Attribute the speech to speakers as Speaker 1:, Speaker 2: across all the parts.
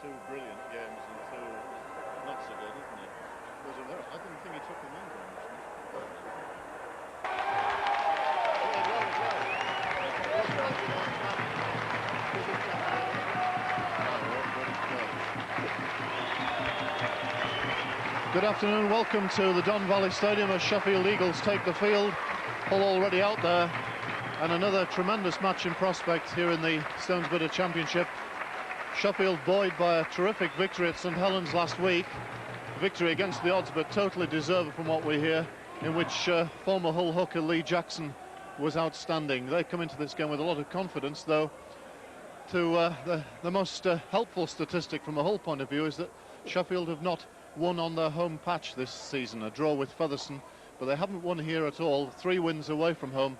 Speaker 1: two brilliant games and two not so good, isn't he? I didn't think he took them on very much. Good afternoon, welcome to the Don Valley Stadium as Sheffield Eagles take the field. Hull already out there, and another tremendous match in prospect here in the Stones Bitter Championship. Sheffield buoyed by a terrific victory at St Helens last week. Victory against the odds, but totally deserved from what we hear, in which former Hull hooker Lee Jackson was outstanding. They come into this game with a lot of confidence, though. The most helpful statistic from a Hull point of view is that Sheffield have not won on their home patch this season. A draw with Featherstone, but they haven't won here at all. 3 wins away from home,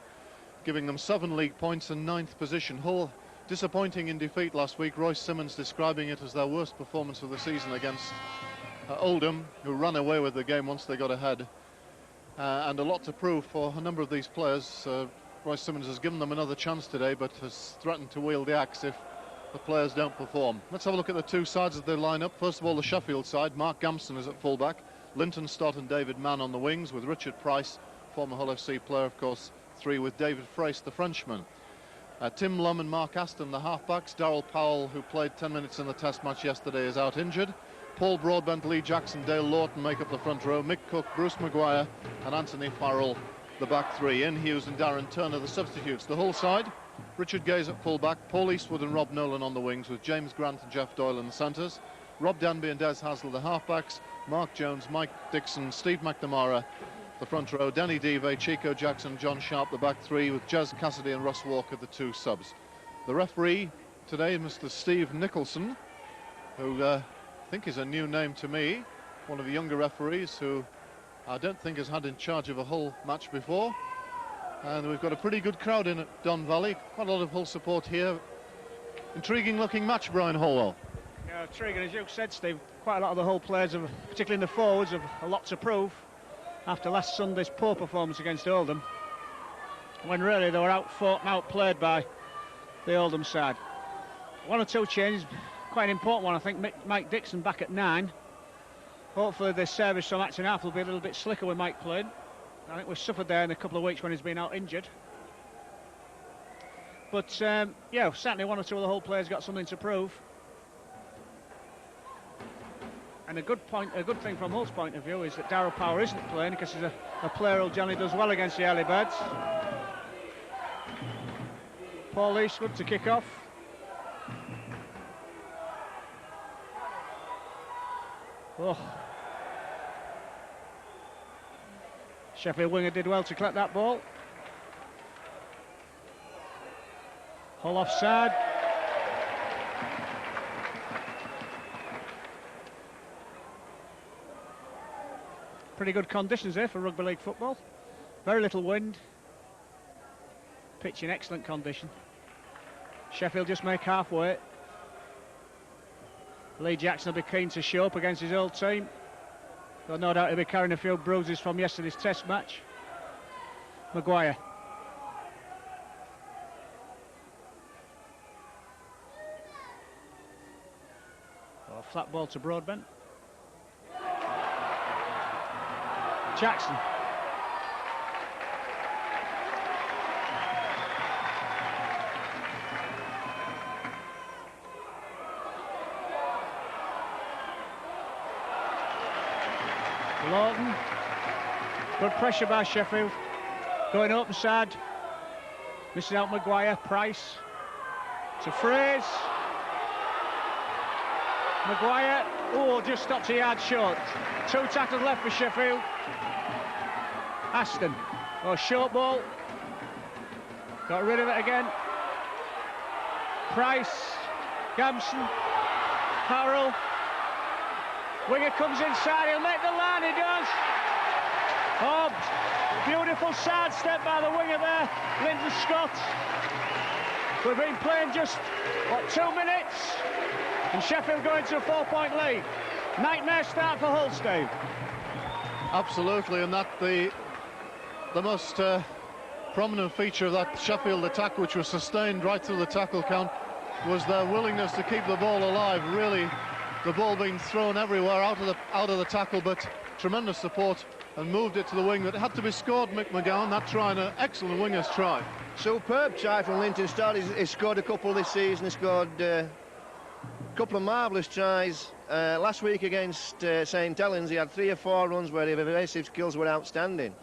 Speaker 1: giving them 7 league points and 9th position. Hull disappointing in defeat last week. Royce Simmons describing it as their worst performance of the season against Oldham, who ran away with the game once they got ahead. And a lot to prove for a number of these players. Royce Simmons has given them another chance today, but has threatened to wield the axe if the players don't perform. Let's have a look at the two sides of the lineup. First of all, the Sheffield side. Mark Gamson is at fullback, Linton Stott and David Mann on the wings, with Richard Price, former Hull FC player, of course, 3 with David Freist, the Frenchman. Tim Lum and Mark Aston, the halfbacks. Darrell Powell, who played 10 minutes in the test match yesterday, is out injured. Paul Broadbent, Lee Jackson, Dale Lawton make up the front row. Mick Cook, Bruce Maguire and Anthony Farrell, the back 3. Ian Hughes and Darren Turner, the substitutes. The Hull side, Richard Gaze at fullback, Paul Eastwood and Rob Nolan on the wings, with James Grant and Jeff Doyle in the centres. Rob Danby and Des Hasler, the halfbacks. Mark Jones, Mike Dixon, Steve McNamara, the front row. Danny Deve, Chico Jackson, John Sharp, the back 3, with Jez Cassidy and Russ Walker, the 2 subs. The referee today, Mr. Steve Nicholson, who I think is a new name to me, one of the younger referees who I don't think has had in charge of a Hull match before. And we've got a pretty good crowd in at Don Valley, quite a lot of Hull support here. Intriguing looking match, Brian Holwell.
Speaker 2: Yeah, intriguing, as you said, Steve. Quite a lot of the Hull players, particularly in the forwards, have a lot to prove after last Sunday's poor performance against Oldham, when really they were outfought and outplayed by the Oldham side. 1 or 2 changes, quite an important one, I think. Mike Dixon back at 9. Hopefully the service from acting half will be a little bit slicker with Mike playing. I think we've suffered there in a couple of weeks when he's been out injured. But yeah, certainly 1 or 2 of the Hull players got something to prove. And a good thing from Hull's point of view is that Darrell Power isn't playing, because he's a player who generally does well against the early birds. Paul Eastwood to kick off. Oh. Sheffield winger did well to collect that ball. Hull offside. Pretty good conditions here for rugby league football. Very little wind. Pitch in excellent condition. Sheffield just make halfway. Lee Jackson will be keen to show up against his old team. Though no doubt he'll be carrying a few bruises from yesterday's test match. Maguire. Oh, flat ball to Broadbent. Jackson. Lawton. Good pressure by Sheffield. Going open side. Missing out Maguire. Price. To Fraze. Maguire. Oh, just stops a yard short. 2 tackles left for Sheffield. Aston. Oh, short ball. Got rid of it again. Price. Gamson. Farrell. Winger comes inside, he'll make the line, he does. Oh, beautiful sidestep by the winger there, Linton Scott. We've been playing just, 2 minutes? And Sheffield going to a 4-point lead. Nightmare start for Hull, Steve.
Speaker 1: Absolutely, and that the most prominent feature of that Sheffield attack, which was sustained right through the tackle count, was their willingness to keep the ball alive. Really the ball being thrown everywhere out of the tackle, but tremendous support and moved it to the wing. That had to be scored, Mick McGowan, that try, and an excellent winger's try.
Speaker 3: Superb try from Linton Stott. He's scored a couple this season. He scored a couple of marvellous tries. Last week against St Helens, he had 3 or 4 runs where his evasive skills were outstanding.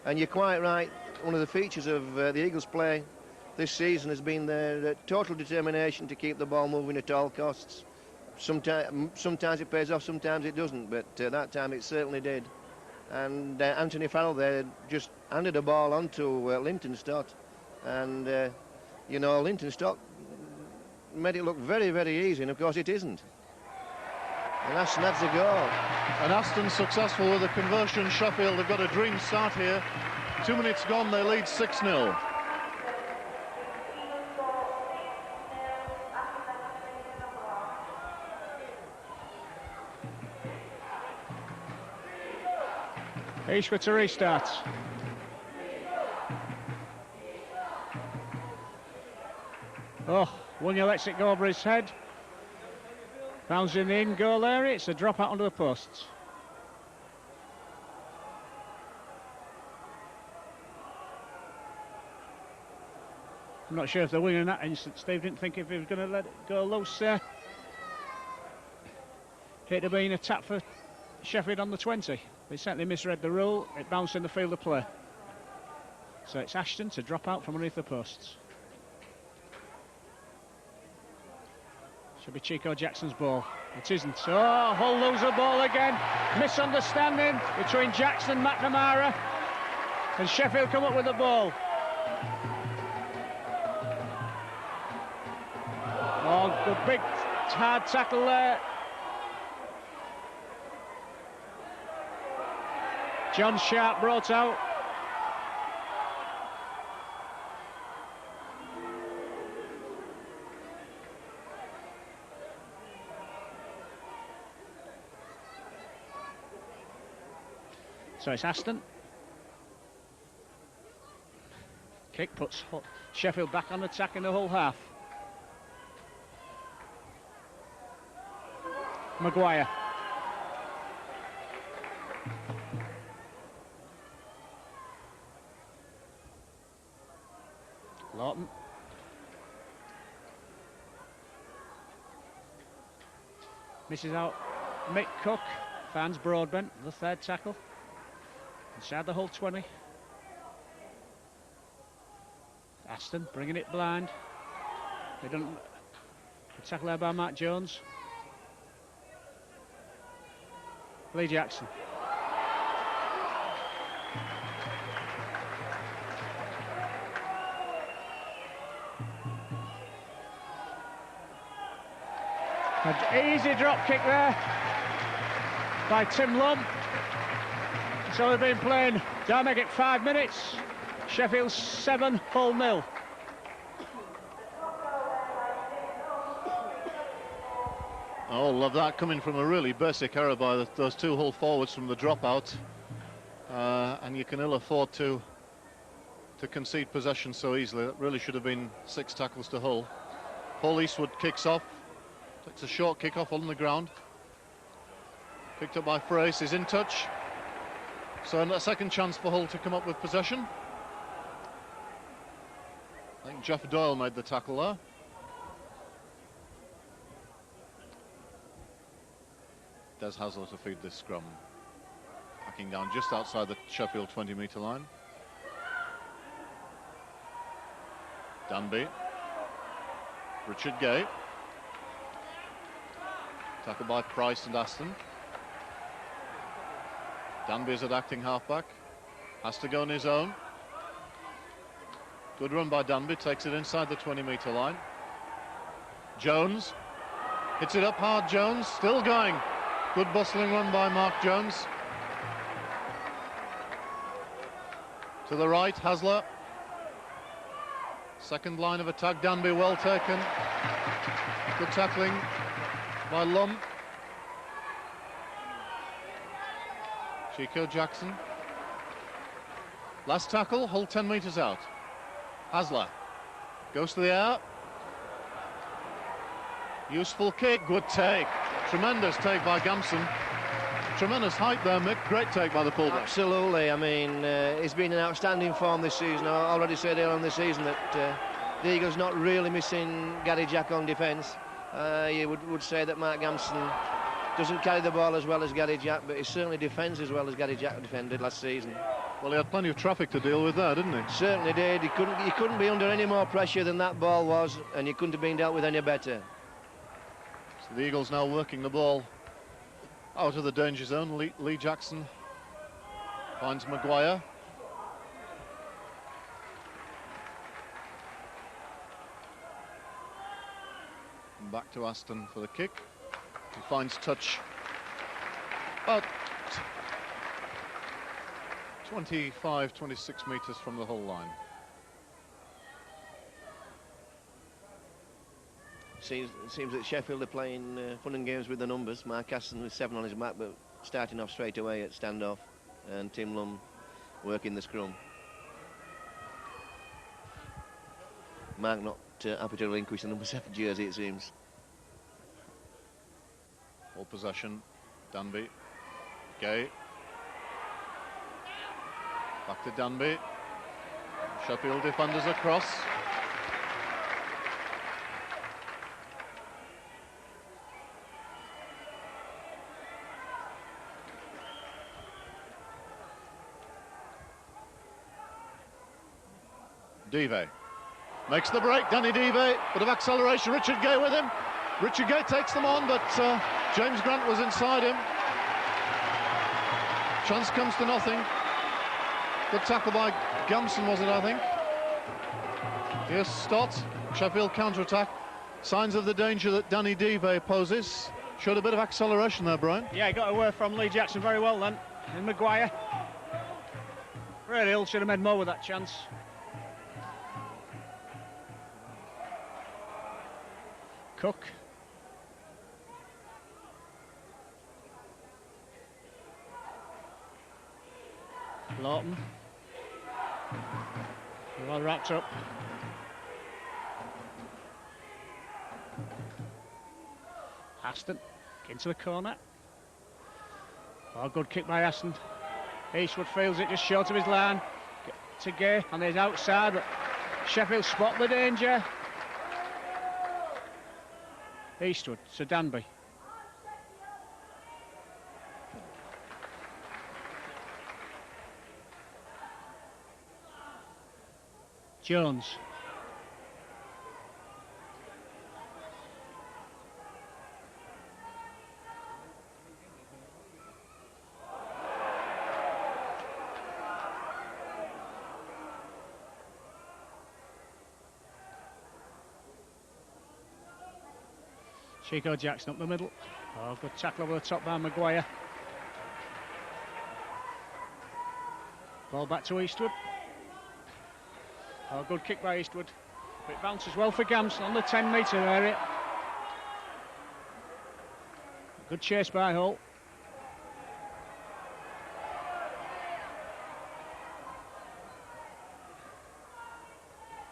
Speaker 3: And you're quite right, one of the features of the Eagles' play this season has been their total determination to keep the ball moving at all costs. Sometimes it pays off, sometimes it doesn't, but that time it certainly did. And Anthony Farrell there just handed the ball on to Linton Stott. And, you know, Linton Stott made it look very, very easy, and of course it isn't. And Aston adds a goal.
Speaker 1: And Aston successful with the conversion. Sheffield have got a dream start here. 2 minutes gone, they lead 6-0.
Speaker 2: Ishwa to restart. Oh, Wunya lets it go over his head. Bounds in the in-goal area. It's a drop out under the posts. I'm not sure if the winger in that instance, Steve, didn't think if he was going to let it go loose there. It'd have been a tap for Sheffield on the 20. They certainly misread the rule. It bounced in the field of play. So it's Ashton to drop out from underneath the posts. Should be Chico Jackson's ball. It isn't. Oh, Hull lose the ball again. Misunderstanding between Jackson and McNamara. And Sheffield come up with the ball. Oh, good big hard tackle there. John Sharp brought out. So it's Aston. Kick puts Sheffield back on attack in the whole half. Maguire. Lawton. Misses out Mick Cook. Finds Broadbent, the third tackle. Inside the whole 20. Aston bringing it blind. They don't. Tackle there by Mark Jones. Lee Jackson. An easy drop kick there by Tim Lum. So they've been playing, they'll make it 5 minutes. Sheffield 7, Hull 0.
Speaker 1: Oh, love that, coming from a really basic error by those 2 Hull forwards from the dropout. And you can ill afford to concede possession so easily. That really should have been 6 tackles to Hull. Paul Eastwood kicks off. Takes a short kick off on the ground. Picked up by Frace, is in touch. So a second chance for Hull to come up with possession. I think Jeff Doyle made the tackle there. Des Hasler to feed this scrum. Backing down just outside the Sheffield 20-metre line. Danby. Richard Gay. Tackled by Price and Aston. Danby is at acting halfback. Has to go on his own. Good run by Danby. Takes it inside the 20-metre line. Jones. Hits it up hard, Jones. Still going. Good bustling run by Mark Jones. To the right, Hasler. Second line of attack, Danby well taken. Good tackling by Lum. Chico Jackson. Last tackle, Hull 10 metres out. Hasler goes to the air. Useful kick, good take. Tremendous take by Gamson. Tremendous height there, Mick. Great take by the fullback.
Speaker 3: Absolutely. I mean, he's been in outstanding form this season. I already said earlier in the season that the Eagles not really missing Gary Jack on defence. You would say that Mark Gamson doesn't carry the ball as well as Gary Jack, but he certainly defends as well as Gary Jack defended last season.
Speaker 1: Well, he had plenty of traffic to deal with there, didn't he?
Speaker 3: Certainly did. He couldn't be under any more pressure than that ball was, and he couldn't have been dealt with any better.
Speaker 1: So the Eagles now working the ball out of the danger zone. Lee Jackson finds Maguire. And back to Aston for the kick. He finds touch about 25, 26 metres from the whole line.
Speaker 3: Seems that Sheffield are playing fun and games with the numbers. Mark Aston with 7 on his back, but starting off straight away at standoff, and Tim Lum working the scrum. Mark not happy to relinquish the number 7 jersey, it seems.
Speaker 1: All possession, Danby, Gay. Back to Danby. Sheffield defenders across. Dive makes the break. Danny Dive, bit of acceleration. Richard Gay with him. Richard Gay takes them on, but James Grant was inside him. Chance comes to nothing. Good tackle by Gamson, was it, I think? Here's Stott. Sheffield counter-attack. Signs of the danger that Danny Dive poses. Showed a bit of acceleration there, Brian.
Speaker 2: Yeah, he got away from Lee Jackson very well then. And Maguire. Really, Hull should have made more with that chance. Cook. Lawton. Well wrapped up. Aston into the corner. Oh, good kick by Aston. Eastwood feels it just short of his line. To Gay on his outside, but Sheffield spot the danger. Eastwood to Danby. Jones. Chico Jackson up the middle. Oh, good tackle over the top by Maguire. Ball back to Eastwood. Oh, good kick by Eastwood. It bounces well for Gamson on the 10-metre area. Good chase by Hull.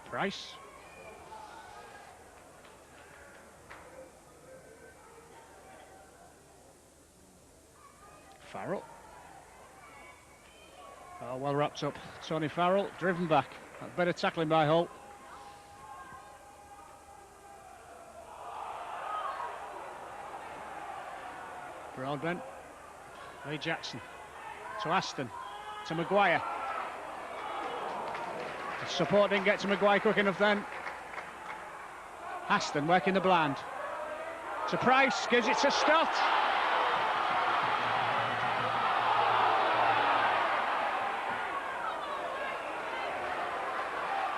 Speaker 2: Price. Farrell. Oh, well wrapped up. Tony Farrell driven back. Better tackling by Hull. Broadbent. Lee Jackson. To Aston. To Maguire. The support didn't get to Maguire quick enough then. Aston working the blind. To Price. Gives it to Stott.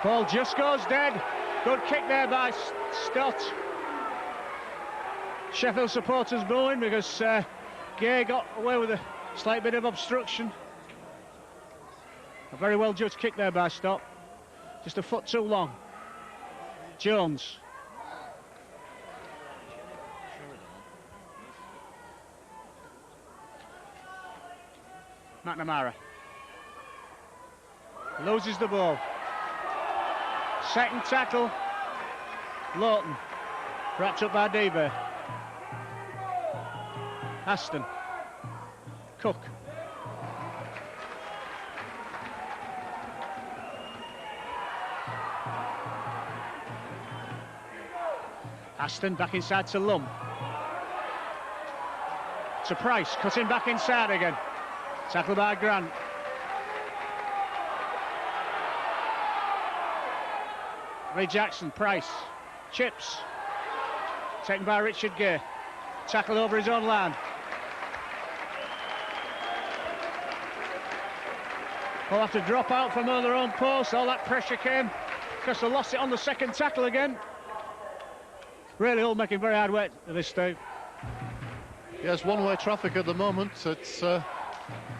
Speaker 2: Ball just goes dead. Good kick there by Stott. Sheffield supporters booing because Gay got away with a slight bit of obstruction. A very well judged kick there by Stott. Just a foot too long. Jones. McNamara. Loses the ball. Second tackle. Lawton. Wrapped up by Dive. Aston. Cook. Aston back inside to Lum. To Price, cutting back inside again. Tackled by Grant. Lee Jackson, Price, chips. Taken by Richard Gay. Tackled over his own line. They'll have to drop out from their own post. All that pressure came because they lost it on the second tackle again. Really all making very hard work at this stage.
Speaker 1: Yes, one-way traffic at the moment. It's the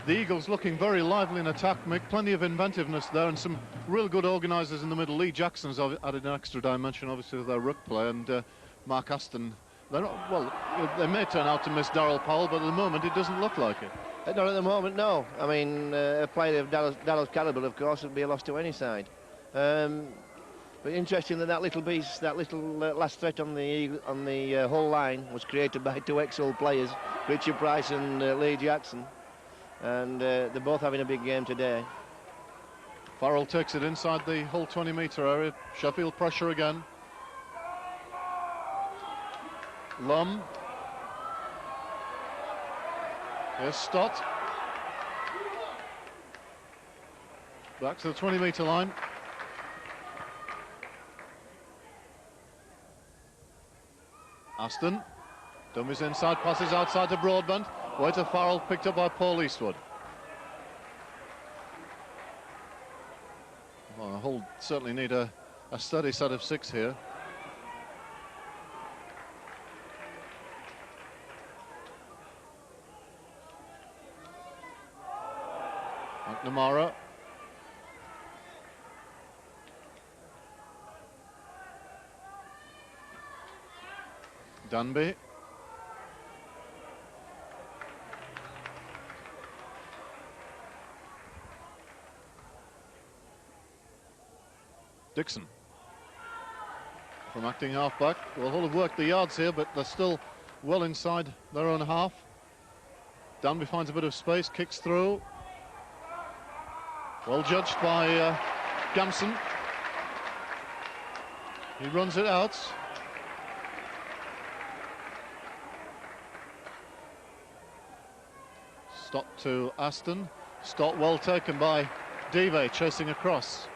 Speaker 1: Eagles looking very lively in attack, make plenty of inventiveness there, and some real good organisers in the middle. Lee Jackson's added an extra dimension, obviously, with their ruck play, and Mark Aston. They're not, well, they may turn out to miss Darryl Powell, but at the moment it doesn't look like it.
Speaker 3: Not at the moment, no. I mean, a player of Darryl's calibre, of course, would be a loss to any side. But interesting that little beast, that little last threat on the whole line was created by two ex-old players, Richard Price and Lee Jackson, and they're both having a big game today.
Speaker 1: Farrell takes it inside the whole 20-metre area. Sheffield pressure again. Lum. Here's Stott. Back to the 20-metre line. Aston. Dummies inside, passes outside to Broadbent. Way to Farrell, picked up by Paul Eastwood. Well, the Hull certainly need a steady set of six here. McNamara. Dunby. Dixon. From acting half-back. Well, Hull have worked the yards here, but they're still well inside their own half. Dunby finds a bit of space, kicks through. Well judged by Gamson. He runs it out. Stop to Aston. Stott well taken by Deve, chasing across.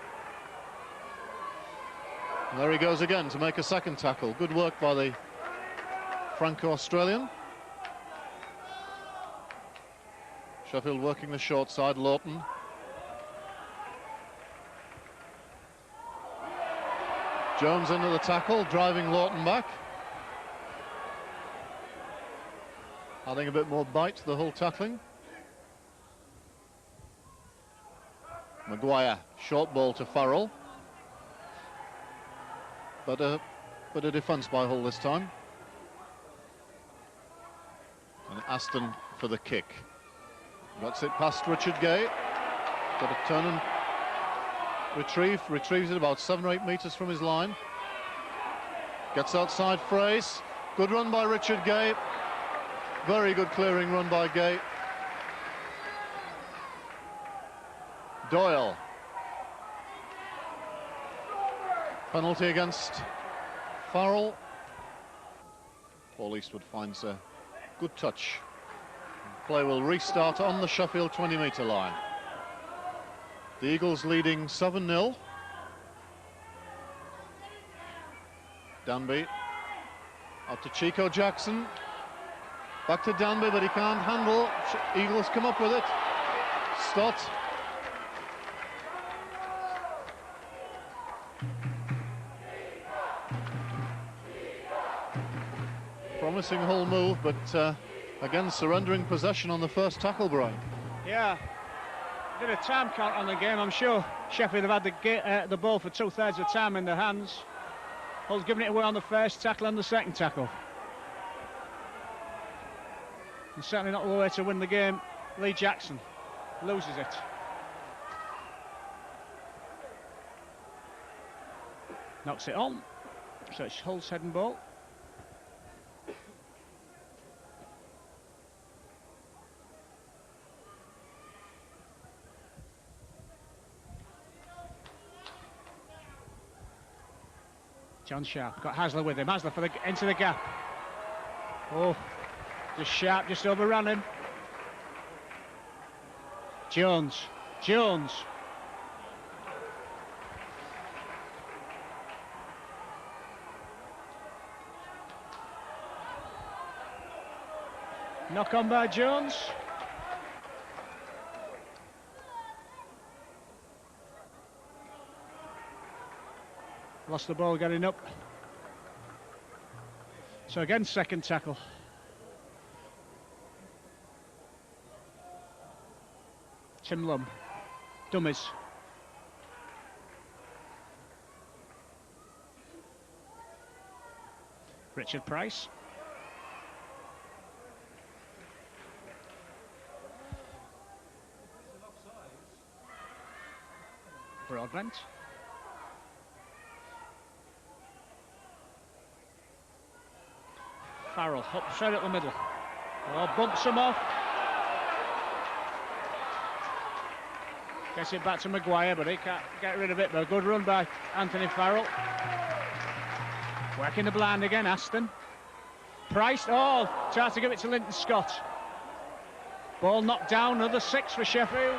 Speaker 1: And there he goes again to make a second tackle. Good work by the Franco-Australian. Sheffield working the short side, Lawton. Jones into the tackle, driving Lawton back. Adding a bit more bite to the whole tackling. Maguire, short ball to Farrell. But a defence by Hull this time. And Aston for the kick. Gets it past Richard Gay. Got to turn and retrieves it about 7 or 8 metres from his line. Gets outside Fraze. Good run by Richard Gay. Very good clearing run by Gay. Doyle. Penalty against Farrell. Paul Eastwood finds a good touch. Play will restart on the Sheffield 20-metre line. The Eagles leading 7-0. Danby out to Chico Jackson. Back to Danby, but he can't handle. Eagles come up with it. Stott. Promising Hull move, but again surrendering possession on the first tackle, Brian.
Speaker 2: Yeah, did a time count on the game. I'm sure Sheffield have had the ball for 2/3 of the time in their hands. Hull's given it away on the first tackle and the second tackle. And certainly not the way to win the game. Lee Jackson loses it. Knocks it on. So it's Hull's heading ball. John Sharp got Hasler with him. Hasler for into the gap. Oh, just Sharp just overran him. Jones. Knock on by Jones. Lost the ball getting up. So again, second tackle. Tim Lum. Dummies. Richard Price. Broadbent. Farrell up straight up the middle. Oh, bumps him off. Gets it back to Maguire, but he can't get rid of it. But a good run by Anthony Farrell. Working the blind again, Aston. Price, oh, tries to give it to Linton Scott. Ball knocked down, another 6 for Sheffield.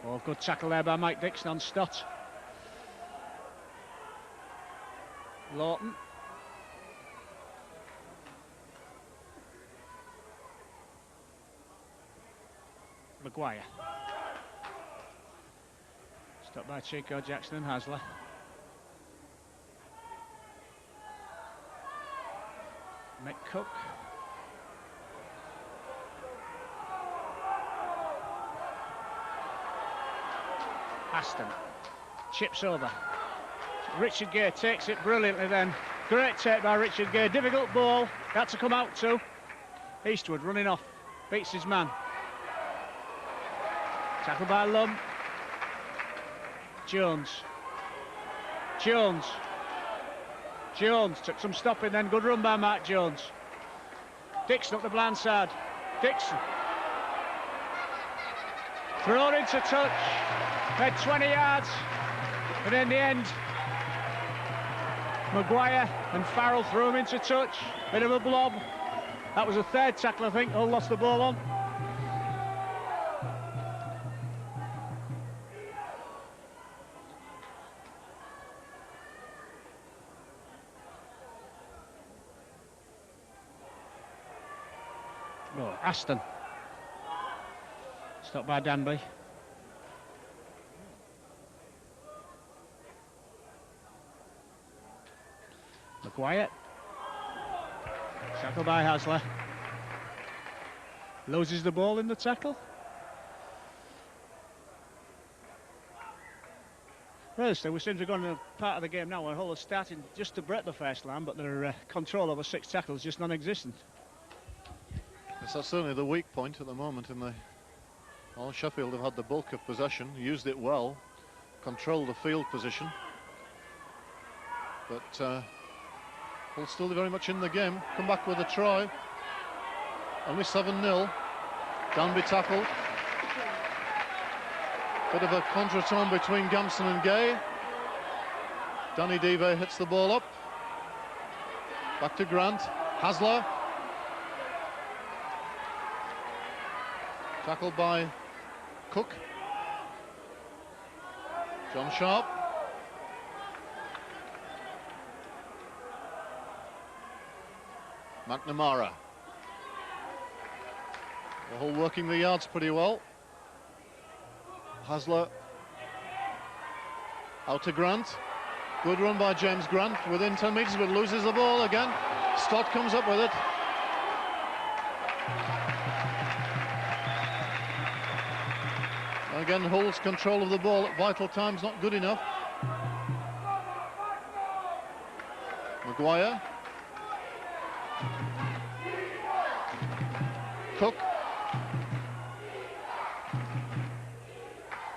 Speaker 2: Oh, good tackle there by Mike Dixon on Stott. Lawton. Maguire. Stopped by Chico Jackson and Hasler. McCook. Aston. Chips over. Richard Gay takes it brilliantly then. Great take by Richard Gay. Difficult ball. Had to come out too. Eastwood running off. Beats his man. Tackle by Lum. Jones took some stopping then. Good run by Mark Jones. Dixon up the blind side. Dixon. Thrown into touch. Made 20 yards. But in the end, Maguire and Farrell threw him into touch. Bit of a blob. That was a third tackle, I think. Hull lost the ball on. Oh, Aston. Stopped by Danby. Maguire. Tackle by Hasler. Loses the ball in the tackle. Well, so we seem to have gone to a part of the game now where Hull are starting just to break the first line, but their control over 6 tackles just non-existent.
Speaker 1: Yes, that's certainly the weak point at the moment in the... Well, Sheffield have had the bulk of possession, used it well, controlled the field position. But Hull still very much in the game. Come back with a try. Only 7-0. Danby tackled. Bit of a contretemps between Gamson and Gay. Danny Dive hits the ball up. Back to Grant. Hasler. Tackled by Cook. John Sharp. McNamara. The Hull working the yards pretty well. Hasler out to Grant. Good run by James Grant within 10 metres, but loses the ball again. Stott comes up with it. Again, Hull's control of the ball at vital times not good enough. Maguire. Cook.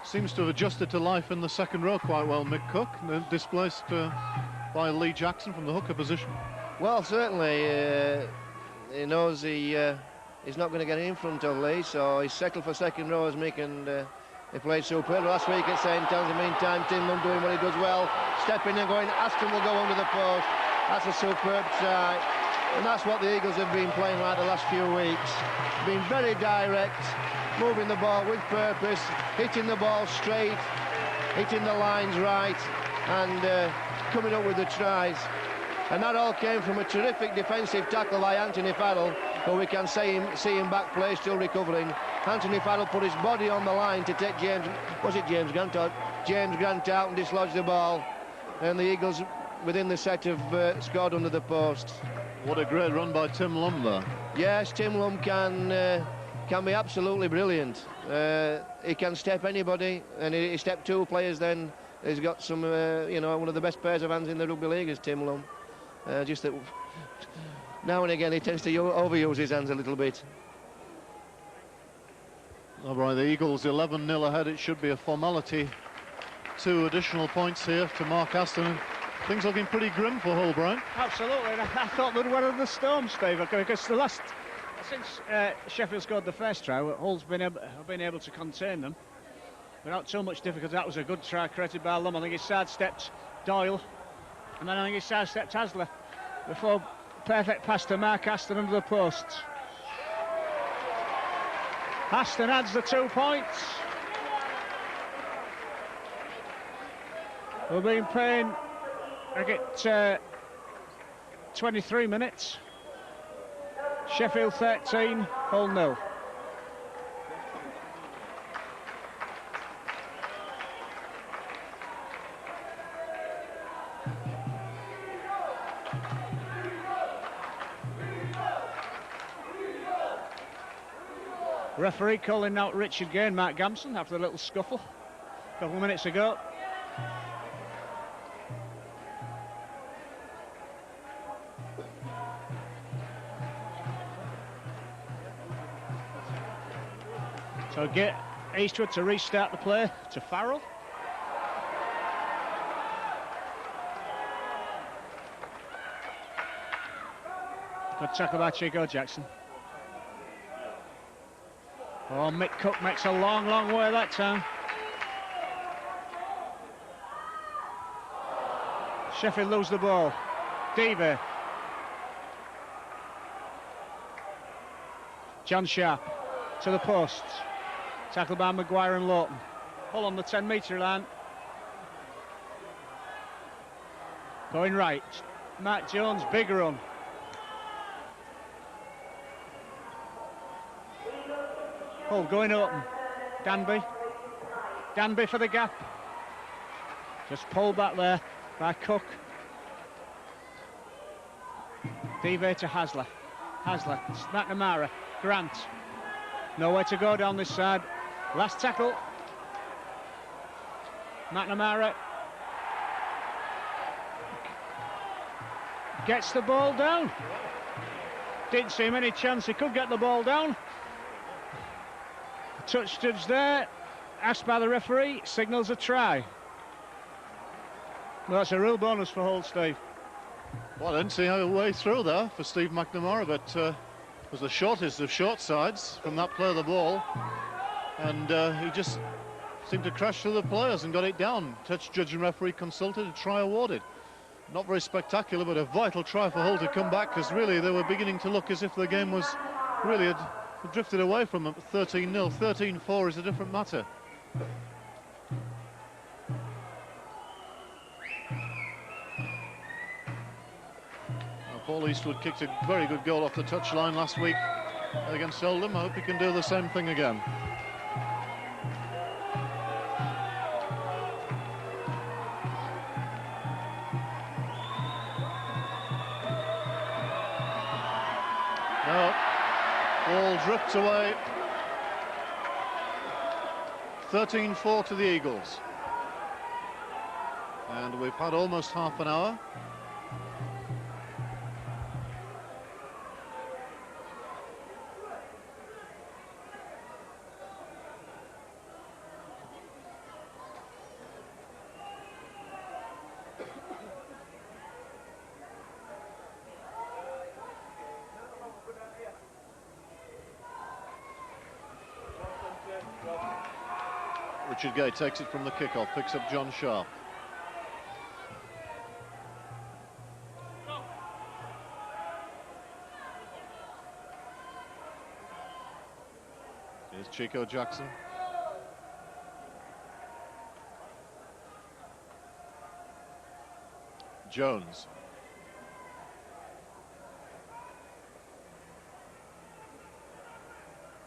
Speaker 1: Seems to have adjusted to life in the second row quite well, Mick Cook, displaced by Lee Jackson from the hooker position.
Speaker 3: Well, certainly, he knows he he's not going to get in front of Lee, so he's settled for second row as Mick, and he played superb last week at St. Helens. In the meantime, Tim Lum doing what he does well, stepping and going. Aston will go under the post. That's a superb try, and that's what the Eagles have been playing like the last few weeks. Been very direct, moving the ball with purpose, hitting the ball straight, hitting the lines right, and coming up with the tries. And that all came from a terrific defensive tackle by Anthony Farrell, who we can see him back play, still recovering. Anthony Farrell put his body on the line to take James Grant out and dislodge the ball, and the Eagles within the set have scored under the post.
Speaker 1: What a great run by Tim Lum there.
Speaker 3: Yes, Tim Lum can be absolutely brilliant. He can step anybody, and he stepped 2 players. Then he's got some, one of the best pairs of hands in the rugby league is Tim Lum. Just that now and again he tends to overuse his hands a little bit.
Speaker 1: All right, the Eagles 11-0 ahead. It should be a formality. 2 additional points here to Mark Aston. Things looking pretty grim for Hull, Brian.
Speaker 2: Absolutely, and I thought they'd weathered the storm, Steve, because since Sheffield scored the first try, Hull's been able to contain them without too much difficulty. That was a good try created by Lum. I think he sidestepped Doyle, and then I think he sidestepped Hasler before perfect pass to Mark Aston under the posts. Aston adds the 2 points. We've been playing, I get 23 minutes. Sheffield 13, Hull 0. Referee calling out Richard Gay and Mark Gamson after a little scuffle a couple of minutes ago. So get Eastwood to restart the play to Farrell. Good tackle by Chico Jackson. Oh, Mick Cook makes a long, long way that time. Sheffield lose the ball. Devey. John Sharp to the posts. Tackled by Maguire and Lawton. Hull on the 10-metre line. Going right. Matt Jones, big run. Hull going open. Danby for the gap. Just pulled back there by Cook. Devey to Hasler. McNamara. Grant. Nowhere to go down this side. Last tackle. McNamara gets the ball down. Didn't seem any chance he could get the ball down. Touch judge there, asked by the referee, signals a try. Well, that's a real bonus for Hull, Steve.
Speaker 1: Well, I didn't see a way through there for Steve McNamara, but was the shortest of short sides from that play of the ball, and he just seemed to crash through the players and got it down. Touch judge and referee consulted, a try awarded. Not very spectacular, but a vital try for Hull to come back, because really they were beginning to look as if the game was really had drifted away from them. 13-0. 13-4 is a different matter. Paul Eastwood kicked a very good goal off the touchline last week against Oldham. I hope he can do the same thing again. No, ball drifts away. 13-4 to the Eagles. And we've had almost half an hour. Richard Gay takes it from the kickoff, picks up John Sharp. Here's Chico Jackson. Jones.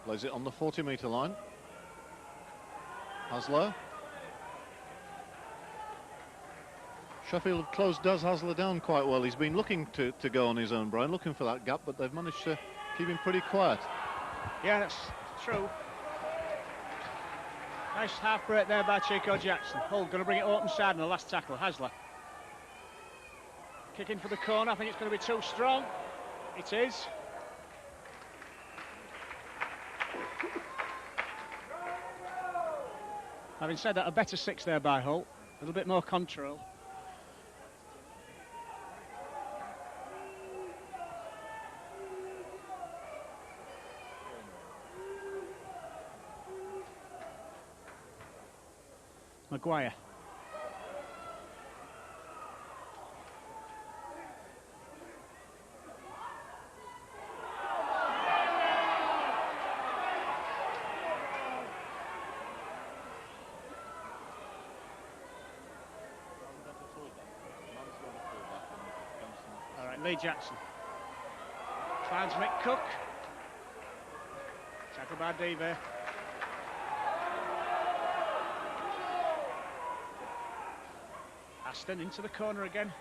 Speaker 1: Plays it on the 40-metre line. Hasler. Sheffield have closed Des Hasler down quite well. He's been looking to go on his own, Brian, looking for that gap, but they've managed to keep him pretty quiet.
Speaker 2: Yeah, that's true. Nice half break there by Chico Jackson. Hull going to bring it open side in the last tackle. Hasler. Kicking for the corner. I think it's going to be too strong. It is. Having said that, a better 6 there by Hull. A little bit more control. Maguire. All right, Lee Jackson finds Mick Cook. Tackled by Diva. Aston into the corner again.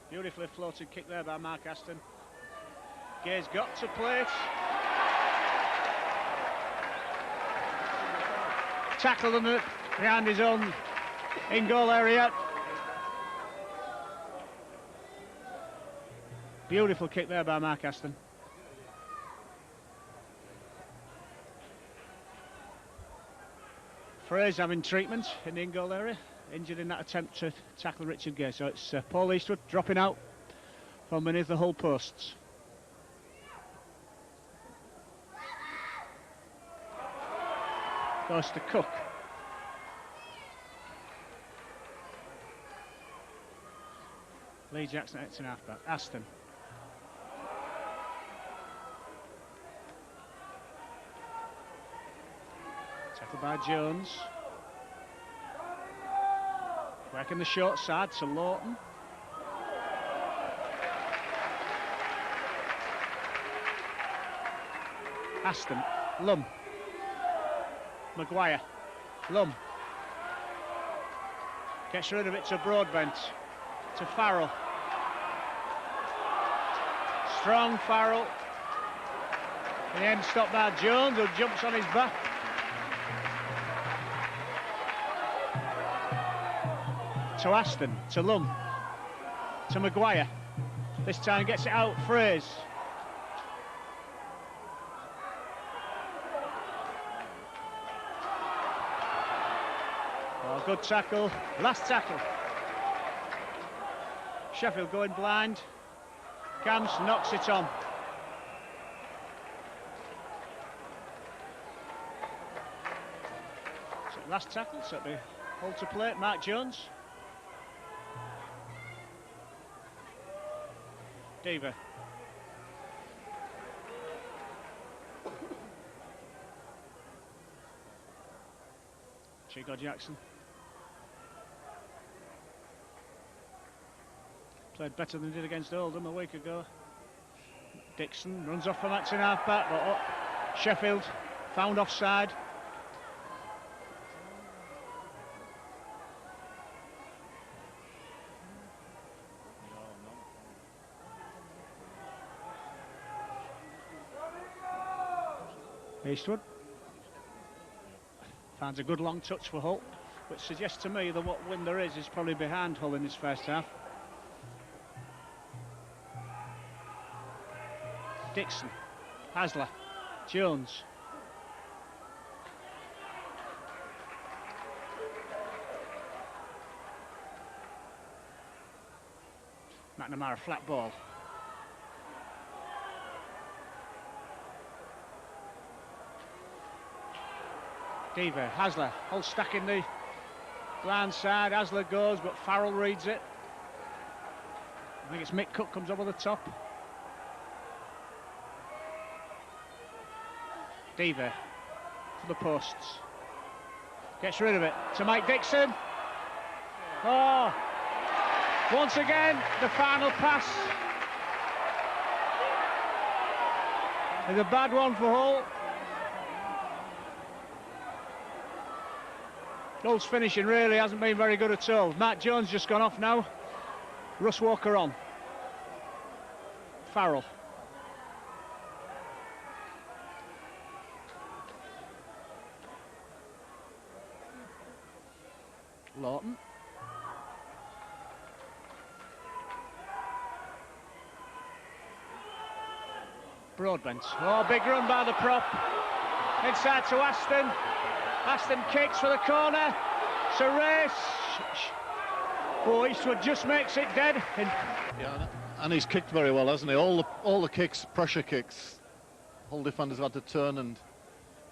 Speaker 2: Beautifully floated kick there by Mark Aston. Gay's got to play it. Tackled him behind his own in-goal area. Beautiful kick there by Mark Aston. Fraser having treatment in the in-goal area. Injured in that attempt to tackle Richard Gay. So it's Paul Eastwood dropping out from beneath the Hull posts. Goes to Cook. Lee Jackson at an halfback. Aston. Tackled by Jones. Working the short side to Lawton. Aston. Lum. Maguire. Lum. Gets rid of it to Broadbent. To Farrell. Strong Farrell. In the end stopped by Jones, who jumps on his back. To Aston, to Lum, to Maguire. This time gets it out, Fraser. Oh, good tackle, last tackle. Sheffield going blind. Camps knocks it on. So last tackle, so it'll be Hull to play, Mark Jones. Diva. Chico Jackson. Played better than he did against Oldham a week ago. Dixon runs off from Acton half-back, but Sheffield found offside. Eastwood finds a good long touch for Hull, which suggests to me that what win there is probably behind Hull in this first half. Dixon, Hasler, Jones. McNamara flat ball. Diva, Hasler, whole stack in the blind side. Hasler goes, but Farrell reads it. I think it's Mick Cook comes over the top. Diva for the posts. Gets rid of it to Mike Dixon. Oh, once again, the final pass. It's a bad one for Hull. Hull's finishing really hasn't been very good at all. Matt Jones just gone off now. Russ Walker on. Farrell. Lawton. Broadbent. Oh, big run by the prop. Inside to Aston. Aston kicks for the corner. It's a race. Oh, Eastwood just makes it dead.
Speaker 1: Yeah, and he's kicked very well, hasn't he? All the kicks, pressure kicks. Hull defenders have had to turn and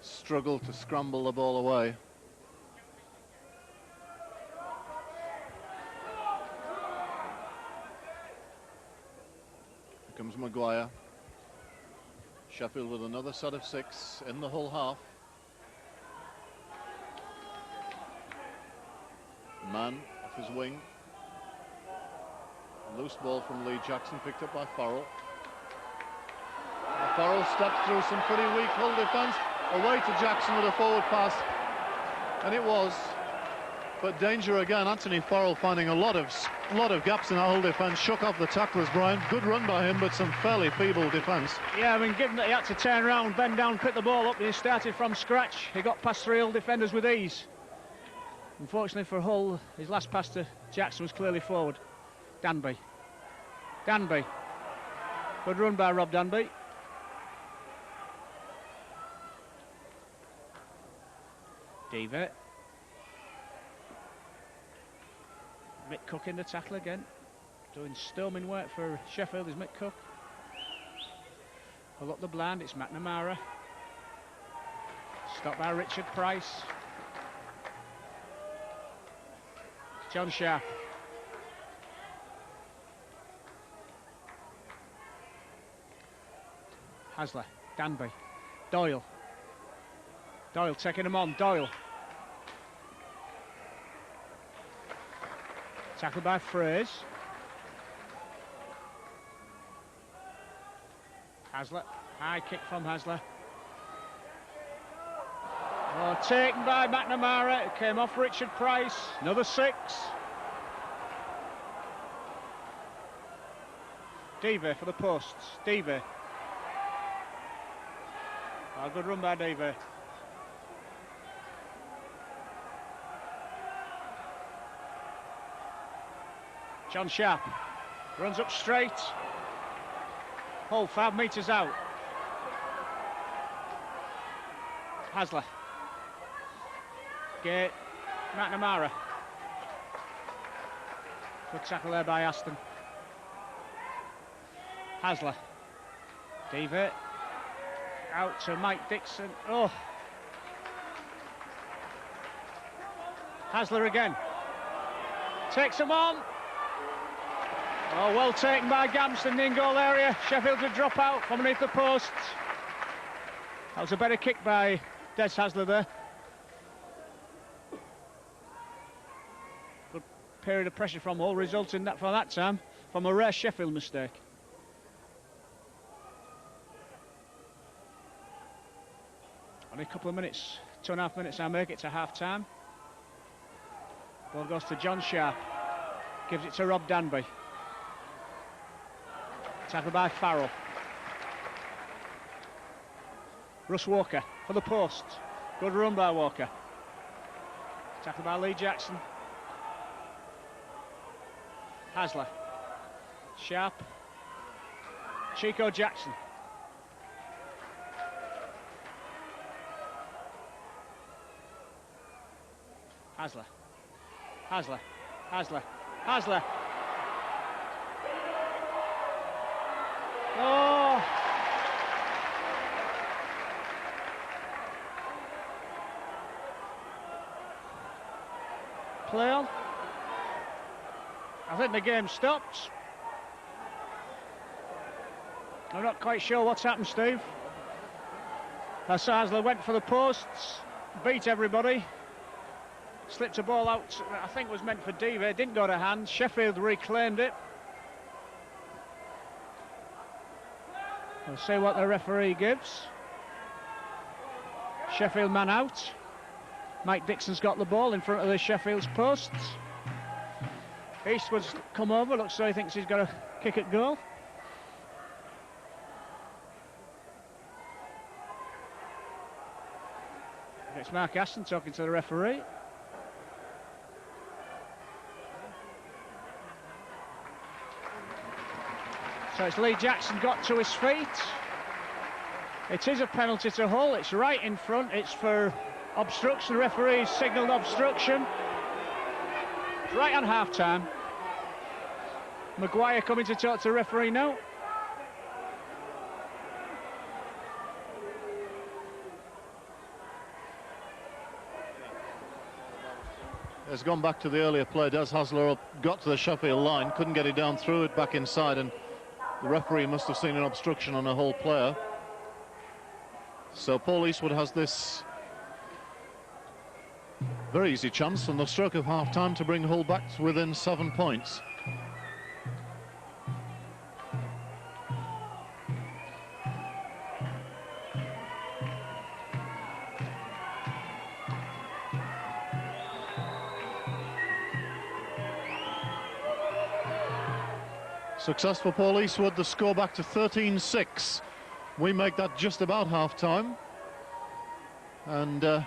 Speaker 1: struggle to scramble the ball away. Here comes Maguire. Sheffield with another set of 6 in the Hull half. Mann off his wing. Loose ball from Lee Jackson, picked up by Farrell. Farrell stepped through some pretty weak Hull defence. Away to Jackson with a forward pass. And it was. But danger again. Anthony Farrell finding a lot of gaps in our Hull defence. Shook off the tacklers, Brian. Good run by him, but some fairly feeble defence.
Speaker 2: Yeah, I mean, given that he had to turn around, bend down, pick the ball up, and he started from scratch, he got past 3 Hull defenders with ease. Unfortunately for Hull, his last pass to Jackson was clearly forward. Danby. Danby. Good run by Rob Danby. Diva. Mick Cook in the tackle again. Doing storming work for Sheffield is Mick Cook. Pull up the blind, it's McNamara. Stopped by Richard Price. John Sharp. Hasler, Danby, Doyle. Doyle taking him on, Doyle. Tackled by Fraze. Hasler, high kick from Hasler. Oh, taken by McNamara, it came off Richard Price, another 6. Diva for the posts, Diva. Oh, good run by Diva. John Sharp runs up straight. Hull 5 metres out. Hasler. Gate. McNamara. Good tackle there by Aston. Hasler. Diva. Out to Mike Dixon. Oh. Hasler again. Takes him on. Oh, well taken by Gamston in goal area. Sheffield to drop out from underneath the posts. That was a better kick by Des Hasler there. Good period of pressure from Hull, resulting that from that time from a rare Sheffield mistake. Only a couple of minutes, 2.5 minutes, I'll make it to half time. Ball goes to John Sharp. Gives it to Rob Danby. Tackled by Farrell. Russ Walker for the post. Good run by Walker. Tackled by Lee Jackson. Hasler. Sharp. Chico Jackson. Hasler. Hasler. Hasler. Hasler. Oh! play on. I think the game stopped. I'm not quite sure what's happened, Steve. Hasler went for the posts, beat everybody, slipped a ball out, I think was meant for Dive, didn't go to hand. Sheffield reclaimed it. We'll see what the referee gives. Sheffield man out. Mike Dixon's got the ball in front of the Sheffield's posts. Eastwood's come over, looks like he thinks he's got a kick at goal. It's Mark Aston talking to the referee. So it's Lee Jackson got to his feet. It is a penalty to Hull. It's right in front. It's for obstruction. The referee's signalled obstruction. It's right on half-time. Maguire coming to talk to the referee now.
Speaker 1: Has gone back to the earlier play. Des Hasler got to the Sheffield line, couldn't get it down, threw it back inside, and the referee must have seen an obstruction on a Hull player. So Paul Eastwood has this very easy chance on the stroke of half-time to bring Hull back to within 7 points. Successful Paul Eastwood, the score back to 13-6. We make that just about half-time. And I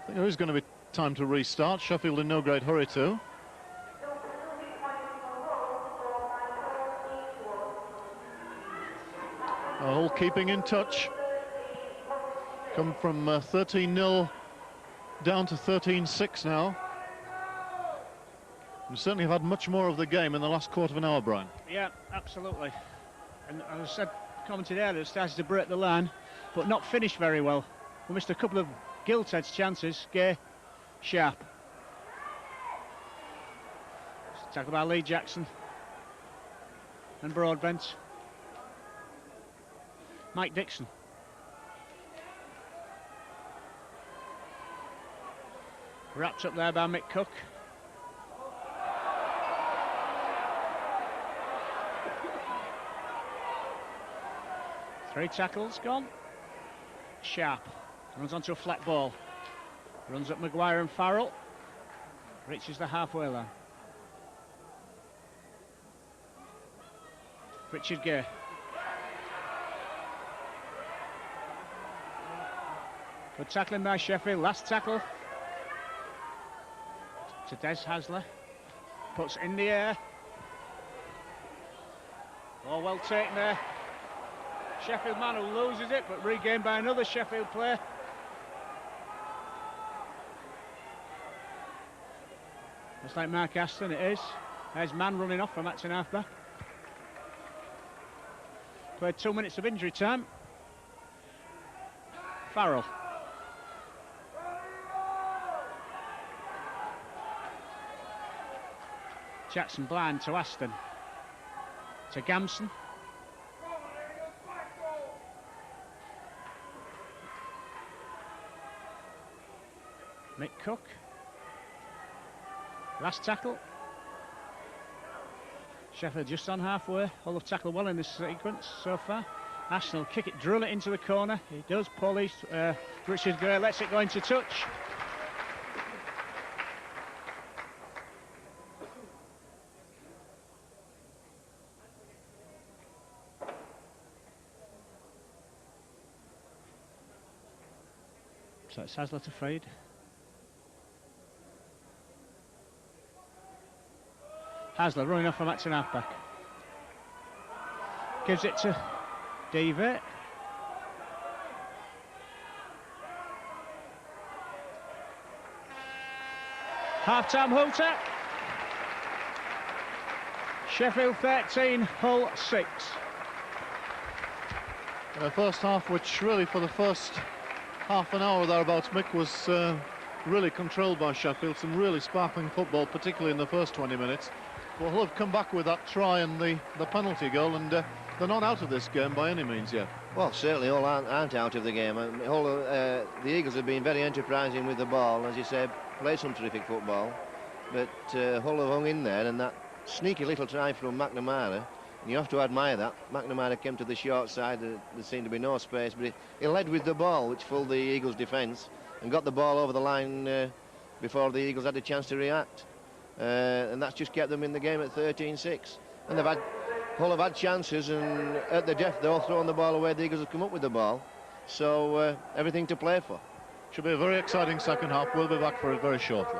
Speaker 1: think there is going to be time to restart. Sheffield in no great hurry to. Hull keeping in touch. Come from 13-0 down to 13-6 now. We certainly have had much more of the game in the last quarter of an hour, Brian.
Speaker 2: Yeah, absolutely. And as I said, commented earlier, started to break the line, but not finished very well. We missed a couple of gilt-edged chances. Gay, Sharp. Tackled by Lee Jackson and Broadbent. Mike Dixon. Wrapped up there by Mick Cook. Three tackles gone. Sharp runs onto a flat ball. Runs up Maguire and Farrell. Reaches the halfway line. Richard Gay. Good tackling by Sheffield. Last tackle to Des Hasler. Puts in the air. Oh, well taken there. Sheffield man who loses it, but regained by another Sheffield player. Looks like Mark Aston, it is. There's man running off from Acton halfback. Played 2 minutes of injury time. Farrell. Jackson blind to Aston. To Gamson. Mick Cook. Last tackle. Sheffield just on halfway. Hull have tackled well in this sequence so far. Aston will kick it, drill it into the corner. He does. Paul East, Richard Gray lets it go into touch. So it's Hasler to Fade. Hasler running off from Acton halfback. Gives it to David. Half-time hooter. Sheffield 13, Hull 6.
Speaker 1: The first half, which really for the first half an hour thereabouts, Mick, was really controlled by Sheffield, some really sparkling football, particularly in the first 20 minutes. Well, Hull have come back with that try and the penalty goal, and they're not out of this game by any means yet.
Speaker 3: Well, certainly Hull aren't out of the game. Hull, the Eagles have been very enterprising with the ball, as you said, played some terrific football, but Hull have hung in there, and that sneaky little try from McNamara, and you have to admire that. McNamara came to the short side, there seemed to be no space, but he led with the ball, which fooled the Eagles' defence, and got the ball over the line before the Eagles had a chance to react. And that's just kept them in the game at 13-6. And Hull have had chances, and at the death they're all throwing the ball away. The Eagles have come up with the ball, so everything to play for.
Speaker 1: Should be a very exciting second half. We'll be back for it very shortly.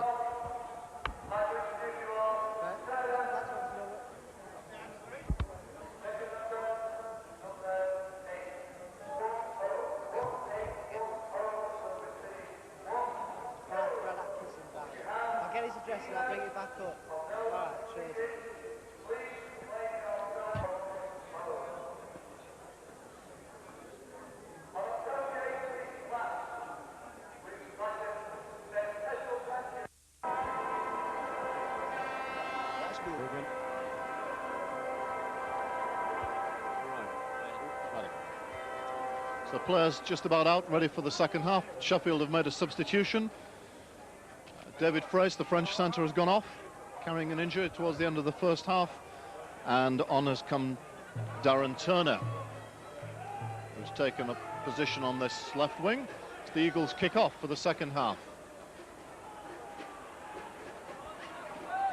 Speaker 4: I'll get his address and I'll bring it back up. Alright, cheers. That's good.
Speaker 1: So the players just about out, ready for the second half. Sheffield have made a substitution. David Frace, the French centre, has gone off, carrying an injury towards the end of the first half. And on has come Darren Turner, who's taken a position on this left wing. It's the Eagles' kick-off for the second half.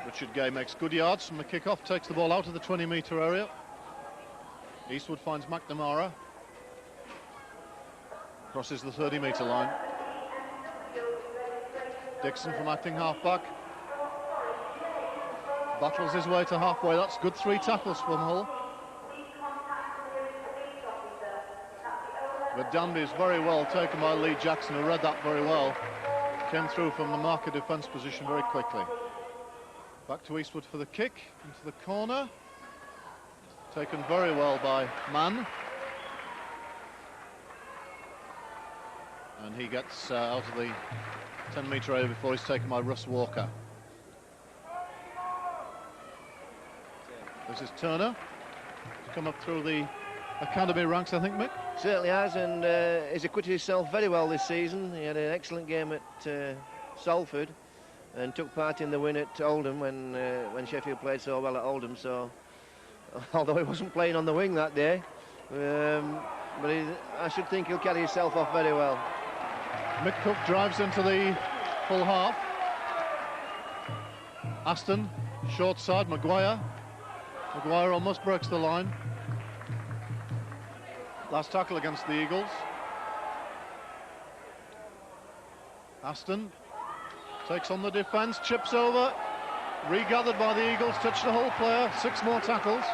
Speaker 1: Richard Gay makes good yards from the kick-off, takes the ball out of the 20-metre area. Eastwood finds McNamara. Crosses the 30-metre line. Dixon from acting half-back. Battles his way to halfway. That's good 3 tackles from Hull. But Danby is very well taken by Lee Jackson, who read that very well. Came through from the marker defence position very quickly. Back to Eastwood for the kick, into the corner. Taken very well by Mann. And he gets out of the 10-metre area before he's taken by Russ Walker. This is Turner. He's come up through the academy ranks, I think, Mick.
Speaker 3: Certainly has, and he's acquitted himself very well this season. He had an excellent game at Salford and took part in the win at Oldham when Sheffield played so well at Oldham. So, although he wasn't playing on the wing that day, but I should think he'll carry himself off very well.
Speaker 1: Mick Cook drives into the full half. Aston, short side, Maguire. Maguire almost breaks the line. Last tackle against the Eagles. Aston takes on the defence, chips over. Regathered by the Eagles, touched the whole player, 6 more tackles.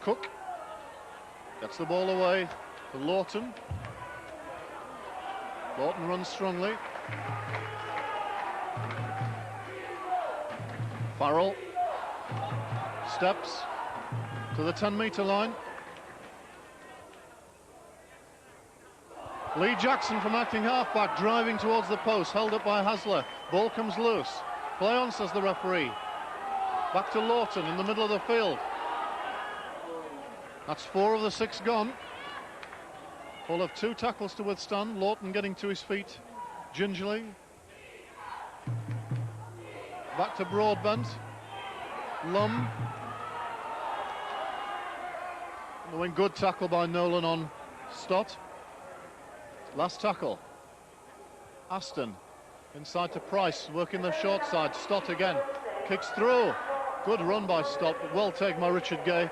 Speaker 1: Cook gets the ball away to Lawton. Lawton runs strongly. Farrell steps to the 10-metre line. Lee Jackson from acting half-back, driving towards the post, held up by Hasler. Ball comes loose. Play on, says the referee. Back to Lawton in the middle of the field. That's 4 of the 6 gone. Hull have 2 tackles to withstand. Lawton getting to his feet gingerly. Back to Broadbent. Lum. Doing good tackle by Nolan on Stott. Last tackle. Aston inside to Price, working the short side. Stott again. Kicks through. Good run by Stott, but well taken by Richard Gay.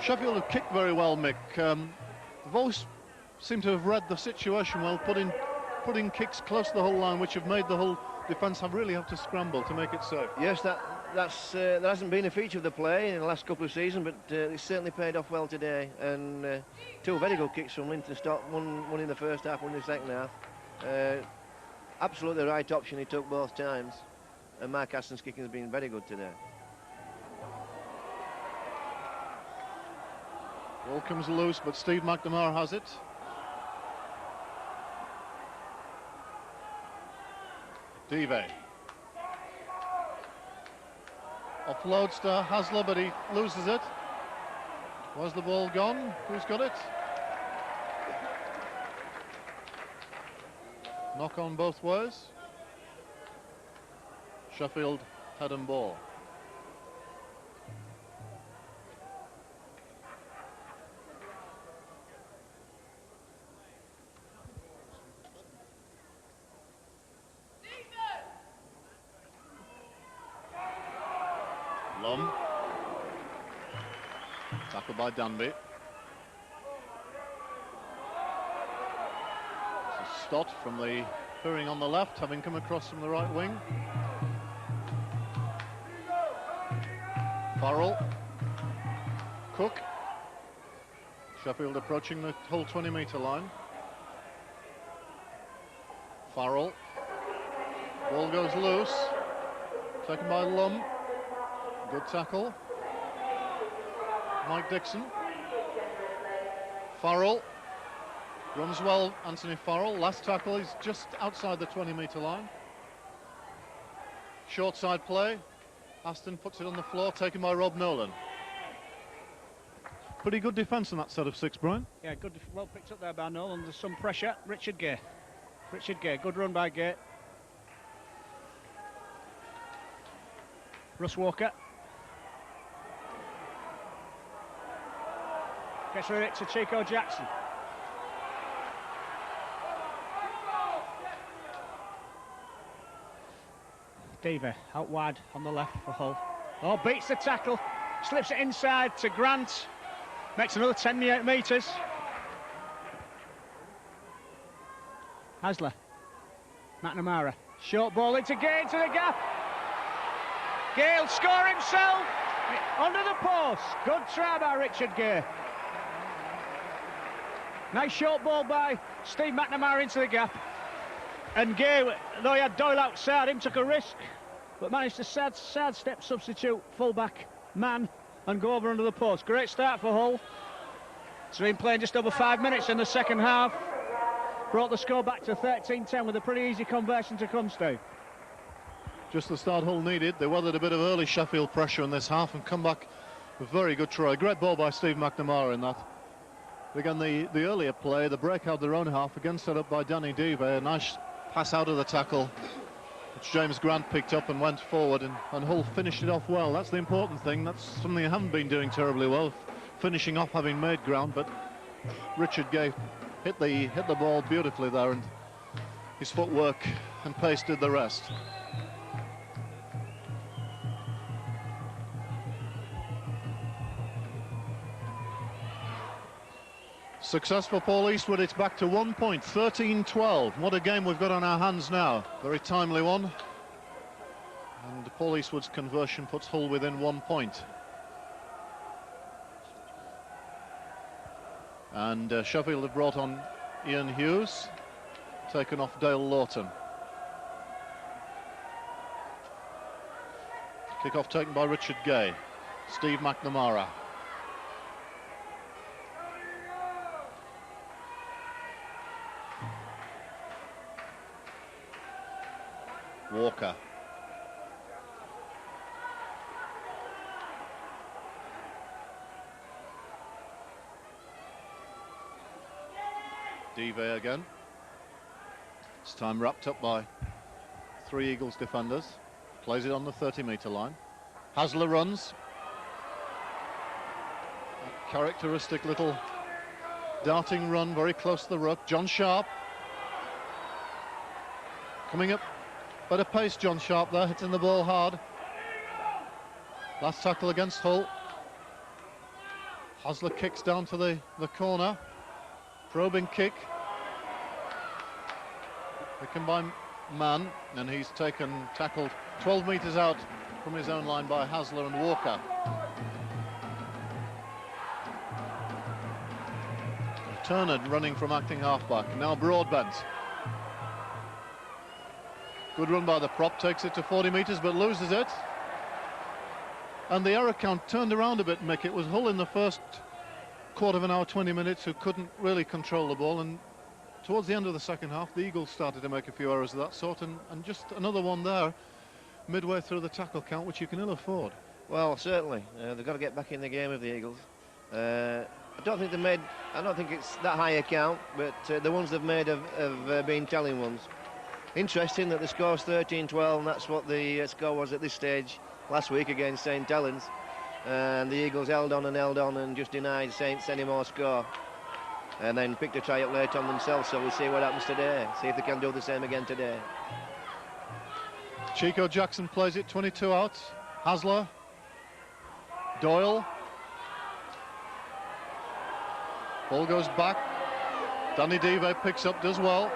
Speaker 1: Sheffield have kicked very well, Mick. They've always seemed to have read the situation well, putting kicks close to the Hull line, which have made the Hull defence really have to scramble to make it safe.
Speaker 3: Yes, that hasn't been a feature of the play in the last couple of seasons, but it's certainly paid off well today. And 2 very good kicks from Linton Stott, one in the first half, one in the second half. Absolutely the right option he took both times. And Mark Aston's kicking has been very good today.
Speaker 1: Ball comes loose, but Steve McNamara has it. Dive. Offloads to Hasler, but he loses it. Where's the ball gone? Who's got it? Knock on both ways. Sheffield head and ball. Lum. Tackled by Danby. This is Stott from the clearing on the left, having come across from the right wing. Farrell. Cook. Sheffield approaching the whole 20-metre line. Farrell. Ball goes loose. Taken by Lum. Good tackle. Mike Dixon. Farrell. Runs well, Anthony Farrell. Last tackle, he's just outside the 20-metre line. Short side play. Aston puts it on the floor, taken by Rob Nolan. Pretty good defence in that set of six, Brian.
Speaker 2: Yeah, good, well picked up there by Nolan. There's some pressure. Richard Gay. Good run by Gay. Russ Walker. Gets rid of it to Chico Jackson. Dive out wide on the left for Hull. Oh, beats the tackle. Slips it inside to Grant. Makes another 10 metres. Hasler. McNamara. Short ball into Gay, into the gap. Gale score himself. Under the post. Good try by Richard Gay. Nice short ball by Steve McNamara into the gap. And Gay, though he had Doyle outside him, took a risk, but managed to sidestep substitute fullback man and go over under the post. Great start for Hull. It's been playing just over 5 minutes in the second half. Brought the score back to 13-10 with a pretty easy conversion to come, Steve.
Speaker 1: Just the start Hull needed. They weathered a bit of early Sheffield pressure in this half and come back with very good try. Great ball by Steve McNamara in that. Again, the earlier play, the break out their own half, again set up by Danny Dive. A nice pass out of the tackle, which James Grant picked up and went forward, and Hull finished it off well. That's the important thing. That's something they haven't been doing terribly well, finishing off having made ground, but Richard Gay hit the ball beautifully there, and his footwork and pace did the rest. Success for Paul Eastwood. It's back to 1 point, 13-12. What a game we've got on our hands now. Very timely one. And Paul Eastwood's conversion puts Hull within 1 point. And Sheffield have brought on Ian Hughes, taken off Dale Lawton. Kick-off taken by Richard Gay. Steve McNamara. Walker. Dive again. This time wrapped up by 3 Eagles defenders. Plays it on the 30-metre line. Hasler runs. A characteristic little darting run, very close to the ruck. John Sharp. Coming up. Better pace, John Sharp there, hitting the ball hard. Last tackle against Hull. Hasler kicks down to the corner. Probing kick. Taken by Mann, and he's tackled 12 metres out from his own line by Hasler and Walker. Turner running from acting halfback. Now Broadbent. Good run by the prop, takes it to 40 metres but loses it. And the error count turned around a bit, Mick. It was Hull in the first quarter of an hour, 20 minutes, who couldn't really control the ball, and towards the end of the second half, the Eagles started to make a few errors of that sort, and just another one there midway through the tackle count, which you can ill afford.
Speaker 3: Well, certainly. They've got to get back in the game of the Eagles. I don't think it's that high a count, but the ones they've made have been telling ones. Interesting that the score's 13-12, and that's what the score was at this stage last week against St Helens. And the Eagles held on and just denied Saints any more score. And then picked a try up late on themselves, so we'll see what happens today. See if they can do the same again today.
Speaker 1: Chico Jackson plays it, 22 out. Hasler. Doyle. Ball goes back. Danny Dive picks up, does well.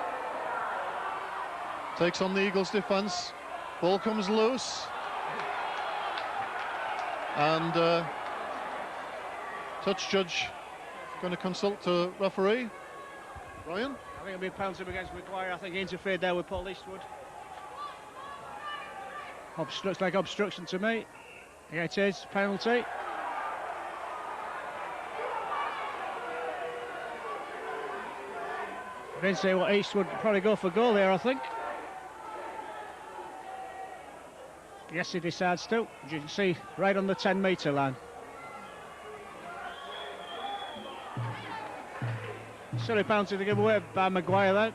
Speaker 1: Takes on the Eagles' defence. Ball comes loose. And touch judge going to consult the referee. Ryan?
Speaker 2: I think it'll be a penalty against Maguire. I think he interfered there with Paul Eastwood. Looks like obstruction to me. Yeah, it is. Penalty. I didn't say what Eastwood would probably go for goal here, I think. Yes, he decides to. As you can see, right on the 10-metre line. Silly penalty to give away by Maguire there.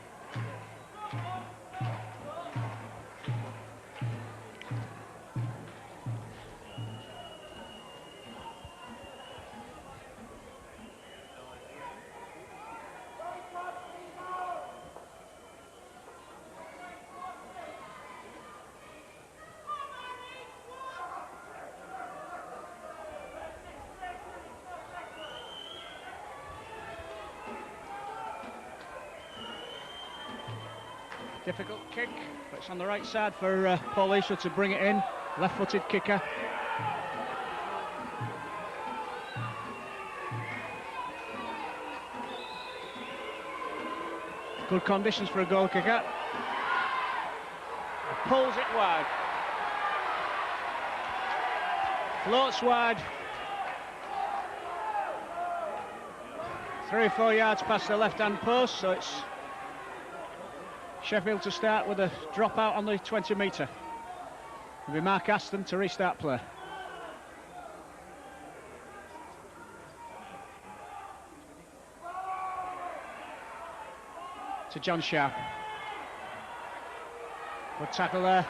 Speaker 2: Difficult kick, but it's on the right side for Paul Eastwood to bring it in. Left-footed kicker. Good conditions for a goal kicker. Pulls it wide. Floats wide. 3 or 4 yards past the left-hand post, so it's Sheffield to start with a drop out on the 20-metre. It'll be Mark Aston to restart play. To John Sharp. Good tackle there.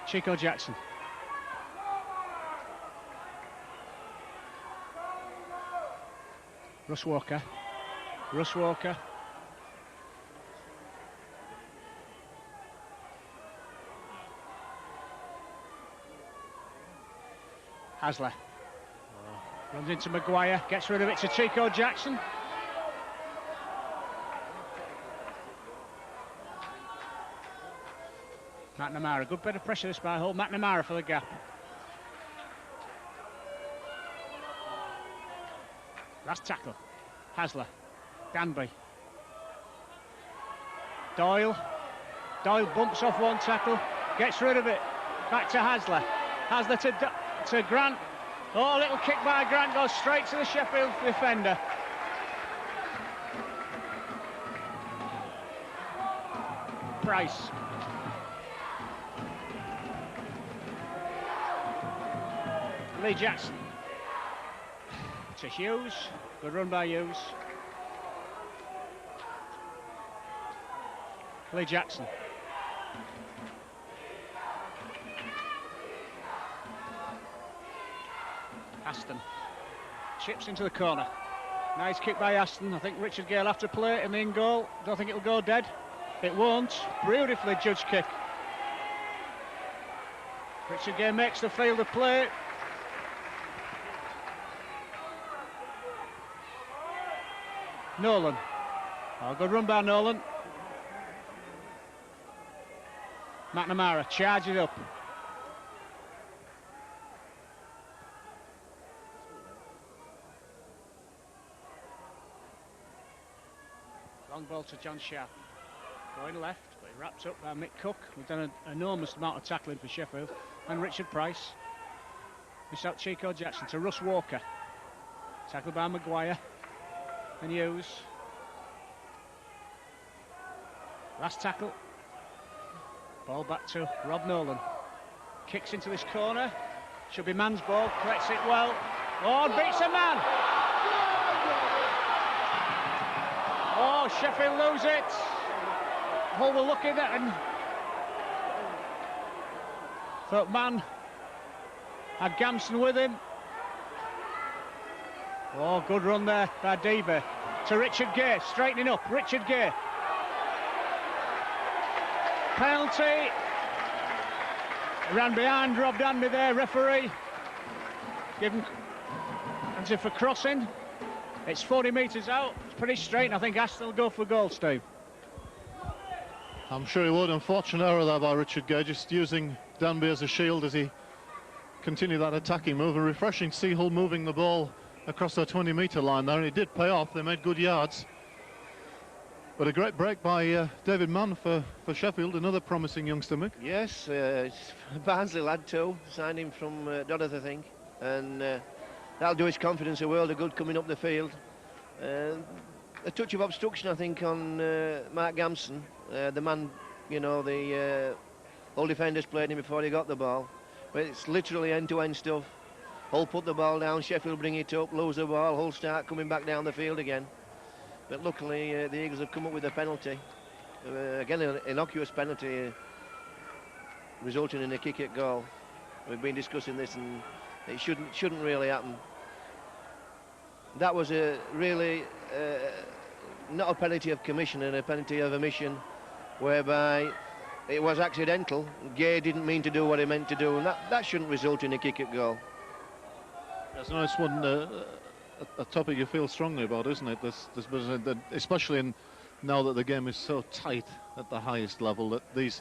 Speaker 2: Chico Jackson. Russ Walker. Hasler. Runs into Maguire, gets rid of it to Chico Jackson. McNamara, good bit of pressure this by Hull. McNamara for the gap. Last tackle. Hasler. Danby. Doyle bumps off one tackle, gets rid of it. Back to Hasler. Hasler to Grant. Oh, a little kick by Grant, goes straight to the Sheffield defender. Price. Lee Jackson. To Hughes. Good run by Hughes. Lee Jackson. Aston. Chips into the corner. Nice kick by Aston. I think Richard Gale have to play it in the in goal. Don't think it'll go dead. It won't. Beautifully judged kick. Richard Gale makes the field of play. Nolan. Oh, good run by Nolan. McNamara charges up. Long ball to John Sharp. Going left, but he wrapped up by Mick Cook. We've done an enormous amount of tackling for Sheffield. And Richard Price. Missed out Chico Jackson to Russ Walker. Tackled by Maguire and Hughes. Last tackle. Ball back to Rob Nolan. Kicks into this corner. Should be man's ball. Collects it well. Oh, and beats a man. Oh, Sheffield lose it. Hull were looking at and thought man had Gamson with him. Oh, good run there by Diva to Richard Gay, straightening up. Richard Gay. Penalty. Ran behind Rob Danby there, referee. Given penalty for crossing. It's 40 metres out. It's pretty straight, and I think Aston will go for goal, Steve.
Speaker 1: I'm sure he would. Unfortunate error there by Richard Gay, just using Danby as a shield as he continued that attacking move. And refreshing to see Hull moving the ball across their 20-metre line there, and it did pay off. They made good yards. But a great break by David Mann for Sheffield, another promising youngster, Mick.
Speaker 3: Yes, Barnsley lad too, signed him from Dodder, I think, and that'll do his confidence a world of good coming up the field. A touch of obstruction, I think, on Mark Gamson, the man, you know, the Hull defenders played him before he got the ball. But it's literally end-to-end stuff. Hull put the ball down, Sheffield bring it up, lose the ball, Hull start coming back down the field again. But luckily the Eagles have come up with a penalty. Again, an innocuous penalty resulting in a kick at goal. We've been discussing this and it shouldn't really happen. That was a really not a penalty of commission and a penalty of omission, whereby it was accidental. Gay didn't mean to do what he meant to do, and that shouldn't result in a kick at goal.
Speaker 1: That's a nice one. A topic you feel strongly about, isn't it? Especially now that the game is so tight at the highest level, that these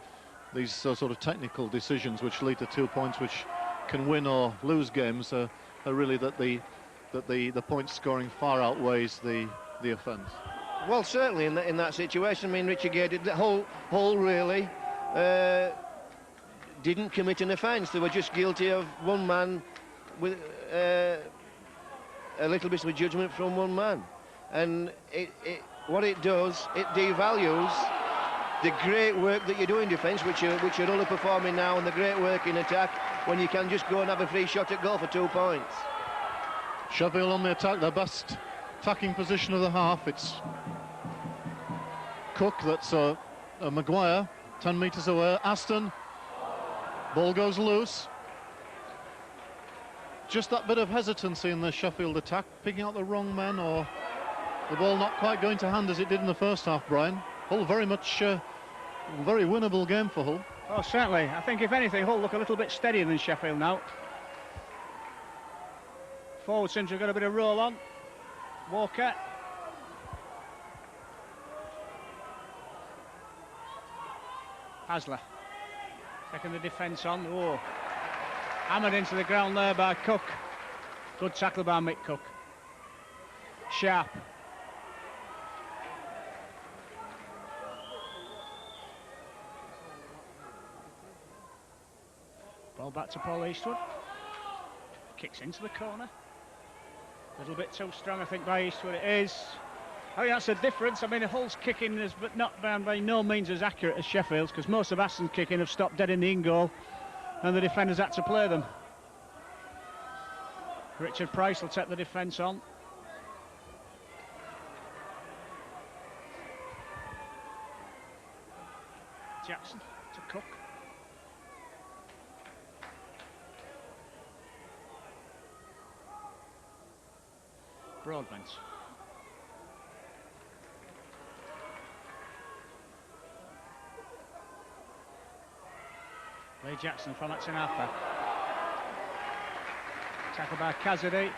Speaker 1: sort of technical decisions which lead to 2 points, which can win or lose games, are really that the point scoring far outweighs the offence.
Speaker 3: Well, certainly in that situation. I mean, Richard Gay did the Hull really didn't commit an offence. They were just guilty of one man with a little bit of judgment from one man, and what it does, it devalues the great work that you do in defence, which you're only performing now, and the great work in attack when you can just go and have a free shot at goal for 2 points.
Speaker 1: Sheffield on the attack, their best attacking position of the half. It's Cook, that's Maguire, 10 metres away. Aston, ball goes loose. Just that bit of hesitancy in the Sheffield attack, picking out the wrong men, or the ball not quite going to hand as it did in the first half, Brian. Hull very much, very winnable game for Hull.
Speaker 2: Oh, certainly. I think, if anything, Hull look a little bit steadier than Sheffield now. Forward seems to have got a bit of roll on. Walker. Hasler. Taking the defence on. Oh. Hammered into the ground there by Cook. Good tackle by Mick Cook. Sharp. Ball back to Paul Eastwood. Kicks into the corner. A little bit too strong, I think, by Eastwood. It is. I think that's a difference. I mean, Hull's kicking is but not by no means as accurate as Sheffield's, because most of Aston's kicking have stopped dead in the in-goal, and the defenders had to play them. Richard Price will take the defence on. Jackson to Cook. Broadbent. Lee Jackson from Atsinapa. Tackle by Cassidy.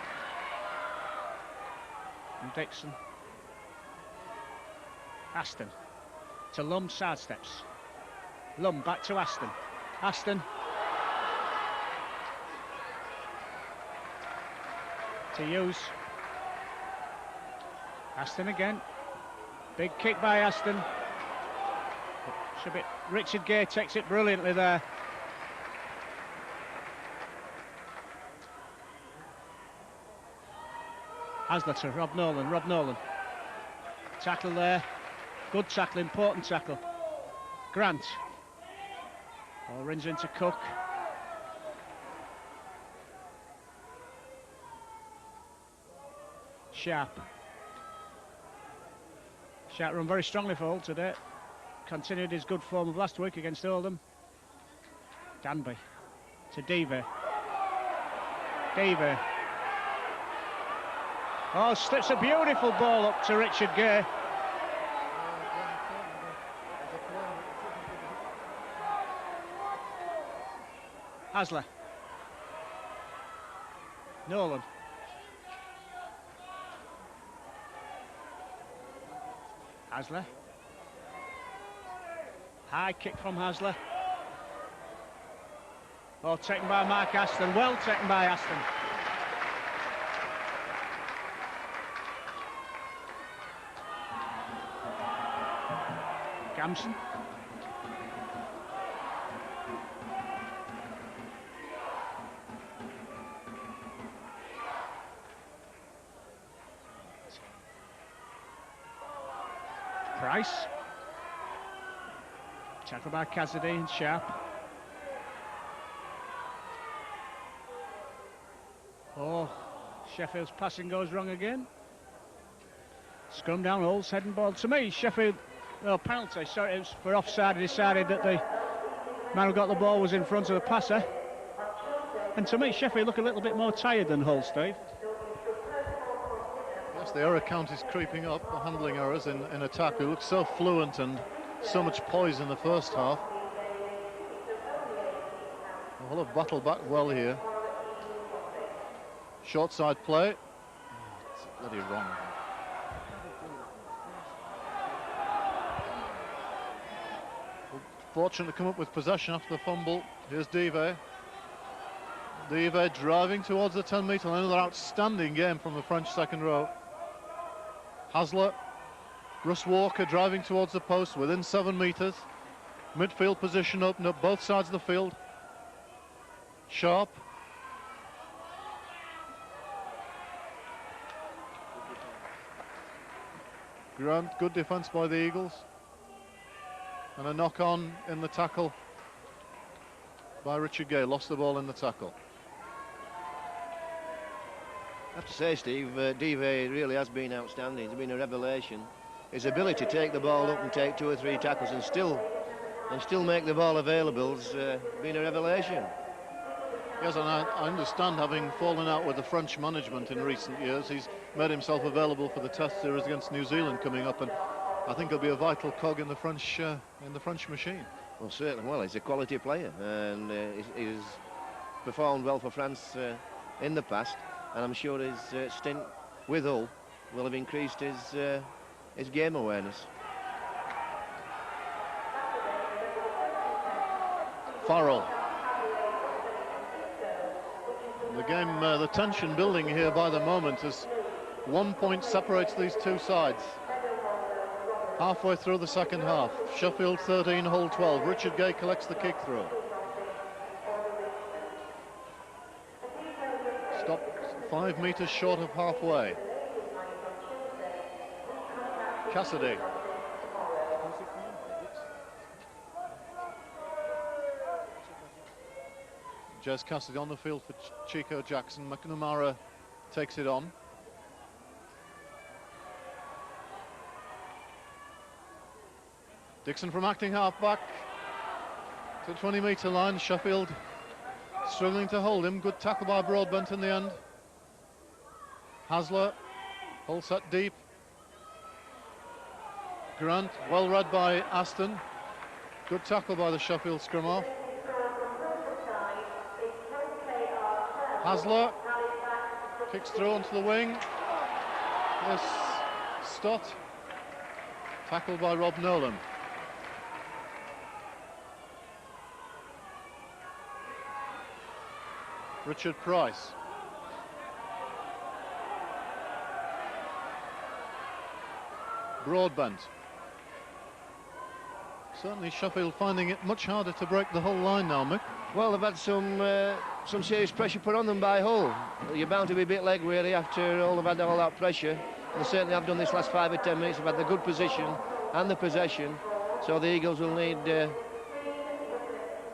Speaker 2: And Dixon. Aston. To Lum, sidesteps. Lum back to Aston. Aston. To Hughes. Aston again. Big kick by Aston. Should be. Richard Gay takes it brilliantly there. Hasler to Rob Nolan. Rob Nolan. Tackle there. Good tackle, important tackle. Grant. Ball rings into Cook. Sharp. Sharp run very strongly for Hull today. Continued his good form of last week against Oldham. Danby to Devey. Devey. Oh, slips a beautiful ball up to Richard Gay. Hasler. Nolan. Hasler. High kick from Hasler. Oh, taken by Mark Aston. Well taken by Aston. Gamson. Price. Tackled by Cassidy and Sharp. Oh, Sheffield's passing goes wrong again. Scrum down, Hull's heading ball. To me, Sheffield, penalty, sorry, it was for offside. Decided that the man who got the ball was in front of the passer. And to me, Sheffield look a little bit more tired than Hull, Steve.
Speaker 1: Yes, the error count is creeping up, the handling errors in attack. It looks so fluent and so much poise in the first half. Hull have battled back well here. Short side play. It's bloody wrong. Fortunate to come up with possession after the fumble. Here's Devey. Devey driving towards the 10-metre line. Another outstanding game from the French second row. Hasler. Russ Walker driving towards the post within 7 metres. Midfield position open up both sides of the field. Sharp. Grant, good defence by the Eagles. And a knock-on in the tackle by Richard Gay. Lost the ball in the tackle.
Speaker 3: I have to say, Steve, Devey really has been outstanding. He's been a revelation. His ability to take the ball up and take 2 or 3 tackles and still make the ball available has been a revelation.
Speaker 1: Yes, and I understand, having fallen out with the French management in recent years, he's made himself available for the Test series against New Zealand coming up, and I think he'll be a vital cog in the French machine.
Speaker 3: Well, certainly. Well, he's a quality player, and he's performed well for France in the past, and I'm sure his stint with Hull will have increased his game awareness.
Speaker 1: Farrell. The game, the tension building here by the moment as 1 point separates these two sides. Halfway through the second half. Sheffield 13, Hull 12. Richard Gay collects the kick through. Stopped 5 metres short of halfway. Cassidy. Jez Cassidy on the field for Chico Jackson. McNamara takes it on. Dixon from acting half-back to the 20-metre line. Sheffield struggling to hold him. Good tackle by Broadbent in the end. Hasler, Hull set deep. Grant, well read by Aston. Good tackle by the Sheffield scrum half. Hasler kicks through onto the wing. Yes, Stott. Tackled by Rob Nolan. Richard Price. Broadbent. Certainly Sheffield finding it much harder to break the whole line now, Mick.
Speaker 3: Well, they've had some some serious pressure put on them by Hull. You're bound to be a bit leg weary after all they've had all that pressure. They certainly have done this last 5 or 10 minutes. They've had the good position and the possession, so the Eagles will need a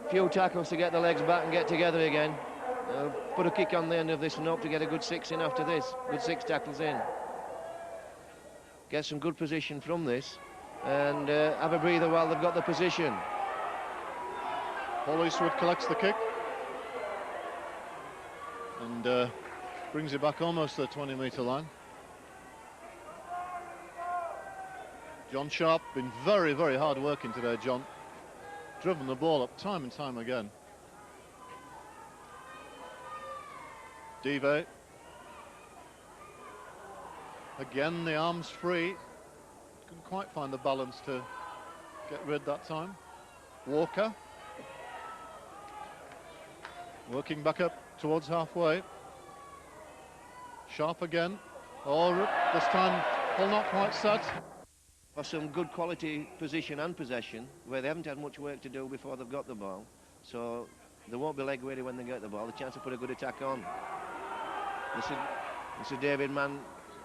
Speaker 3: few tackles to get the legs back and get together again. Put a kick on the end of this and hope to get a good 6 in after this. Good 6 tackles in. Get some good position from this and have a breather while they've got the position.
Speaker 1: Paul Eastwood collects the kick and brings it back almost to the 20-metre line. John Sharp been very, very hard working today, John. Driven the ball up time and time again. Dive. Again, the arms free. Couldn't quite find the balance to get rid that time. Walker. Working back up towards halfway. Sharp again. Oh, this time, Hull not quite set.
Speaker 3: For some good quality position and possession, where they haven't had much work to do before they've got the ball. So they won't be leg weary when they get the ball. The chance to put a good attack on. This is David Mann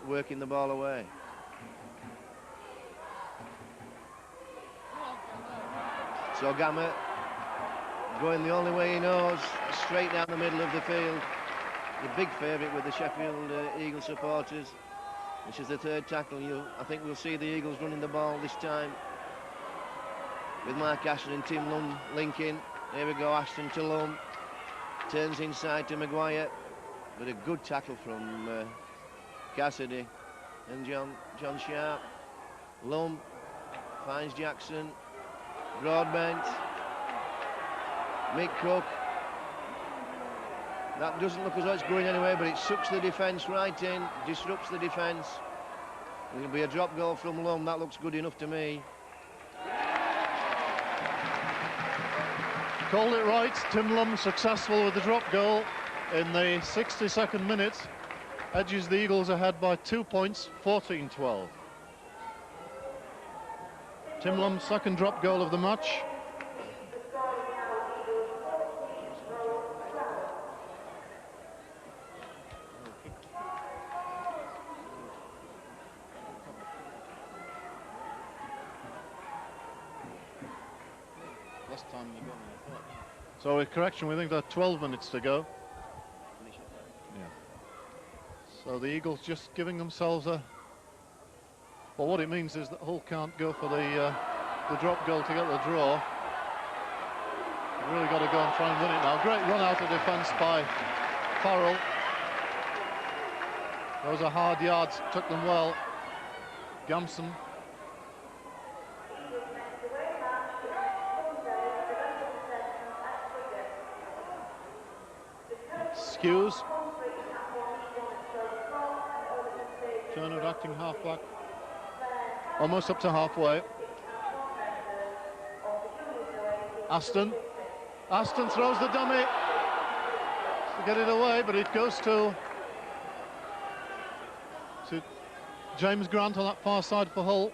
Speaker 3: working the ball away. So Gamma going the only way he knows, straight down the middle of the field. The big favourite with the Sheffield Eagles supporters. This is the 3rd tackle. I think we'll see the Eagles running the ball this time with Mark Ashton and Tim Lum linking. Here we go, Ashton to Lum. Turns inside to Maguire. But a good tackle from Cassidy and John Sharp. Lum finds Jackson. Broadbent. Mick Cook. That doesn't look as though it's going anywhere, but it sucks the defence right in, disrupts the defence. It'll be a drop goal from Lum. That looks good enough to me.
Speaker 1: Called it right. Tim Lum successful with the drop goal in the 62nd minute. Edges the Eagles ahead by 2 points, 14-12. Tim Lum's 2nd drop goal of the match. So with correction, we think there are 12 minutes to go. Yeah. So the Eagles just giving themselves a... Well, what it means is that Hull can't go for the drop goal to get the draw. They've really got to go and try and win it now. Great run out of defence by Farrell. Those are hard yards, took them well. Gamson. Skews. Turner acting halfback. Almost up to halfway. Aston throws the dummy to get it away, but it goes to James Grant on that far side for Hull.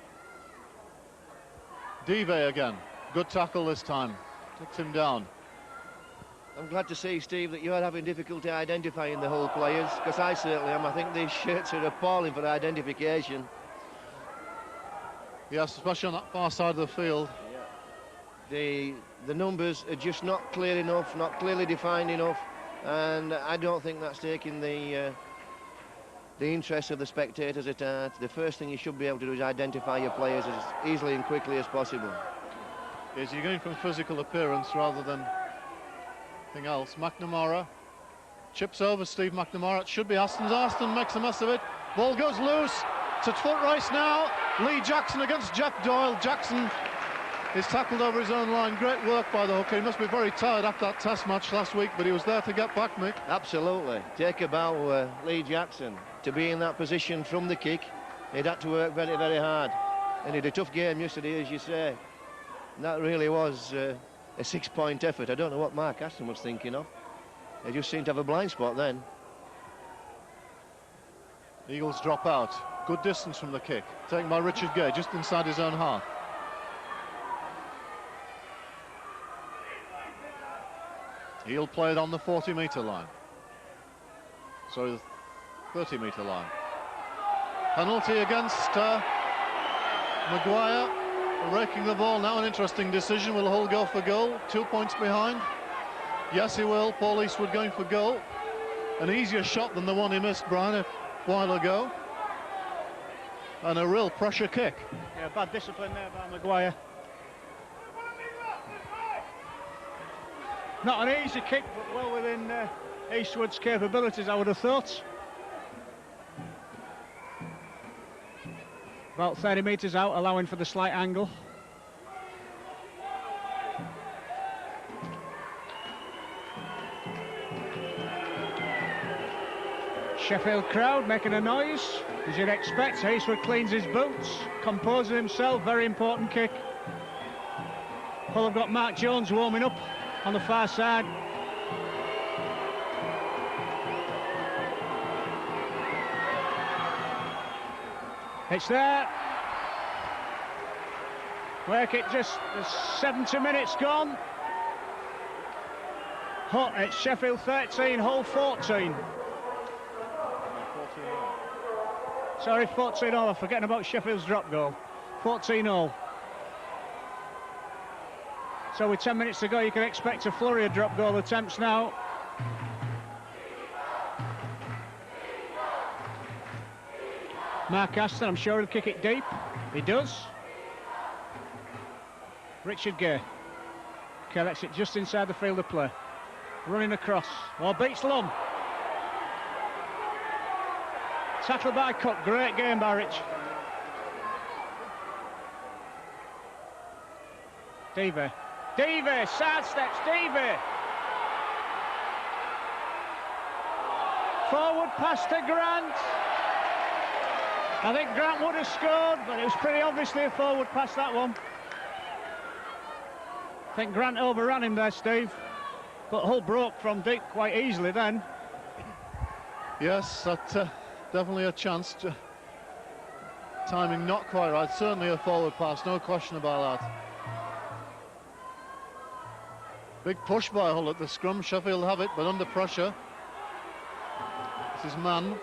Speaker 1: Dive again. Good tackle this time. Takes him down.
Speaker 3: I'm glad to see, Steve, that you're having difficulty identifying the Hull players, because I certainly am. I think these shirts are appalling for identification.
Speaker 1: Yes, especially on that far side of the field.
Speaker 3: Yeah. The numbers are just not clear enough, not clearly defined enough, and I don't think that's taking the interest of the spectators at heart. The first thing you should be able to do is identify your players as easily and quickly as possible.
Speaker 1: Is you're going from physical appearance rather than anything else. McNamara chips over Steve McNamara. It should be Aston's. Aston makes a mess of it. Ball goes loose. It's a foot race now. Lee Jackson against Jeff Doyle. Jackson is tackled over his own line. Great work by the hooker. He must be very tired after that test match last week, but he was there to get back, Mick.
Speaker 3: Absolutely. Take a bow, Lee Jackson. To be in that position from the kick, he'd had to work very, very hard. And he had a tough game yesterday, as you say. And that really was a 6-point effort. I don't know what Mark Aston was thinking of. They just seemed to have a blind spot then.
Speaker 1: Eagles drop out. Good distance from the kick. Taken by Richard Gay, just inside his own half. He'll play it on the 40-metre line. So the 30-metre line. Penalty against Maguire. Raking the ball now. An interesting decision. Will Hull go for goal? 2 points behind. Yes, he will. Paul Eastwood going for goal. An easier shot than the one he missed, Brian, a while ago. And a real pressure kick.
Speaker 2: Yeah, bad discipline there by Maguire. Not an easy kick, but well within Eastwood's capabilities, I would have thought. About 30 metres out, allowing for the slight angle. Sheffield crowd making a noise, as you'd expect. Eastwood cleans his boots, composes himself, very important kick. Hull have got Mark Jones warming up on the far side. It's there. Work it just, there's 70 minutes gone. It's Sheffield 13, Hull 14. Sorry, 14-all. I'm forgetting about Sheffield's drop goal. 14-all. So with 10 minutes to go, you can expect a flurry of drop goal attempts now. Mark Aston, I'm sure he'll kick it deep. He does. Richard Gay collects it just inside the field of play. Running across. Beats Lum. Tackled by Cook. Great game by Rich. Davey, sidesteps Davey. Forward pass to Grant. I think Grant would have scored, but it was pretty obviously a forward pass, that one. I think Grant overran him there, Steve. But Hull broke from deep quite easily then.
Speaker 1: Yes, that's definitely a chance. Timing not quite right. Certainly a forward pass, no question about that. Big push by Hull at the scrum. Sheffield have it, but under pressure. This is Mann.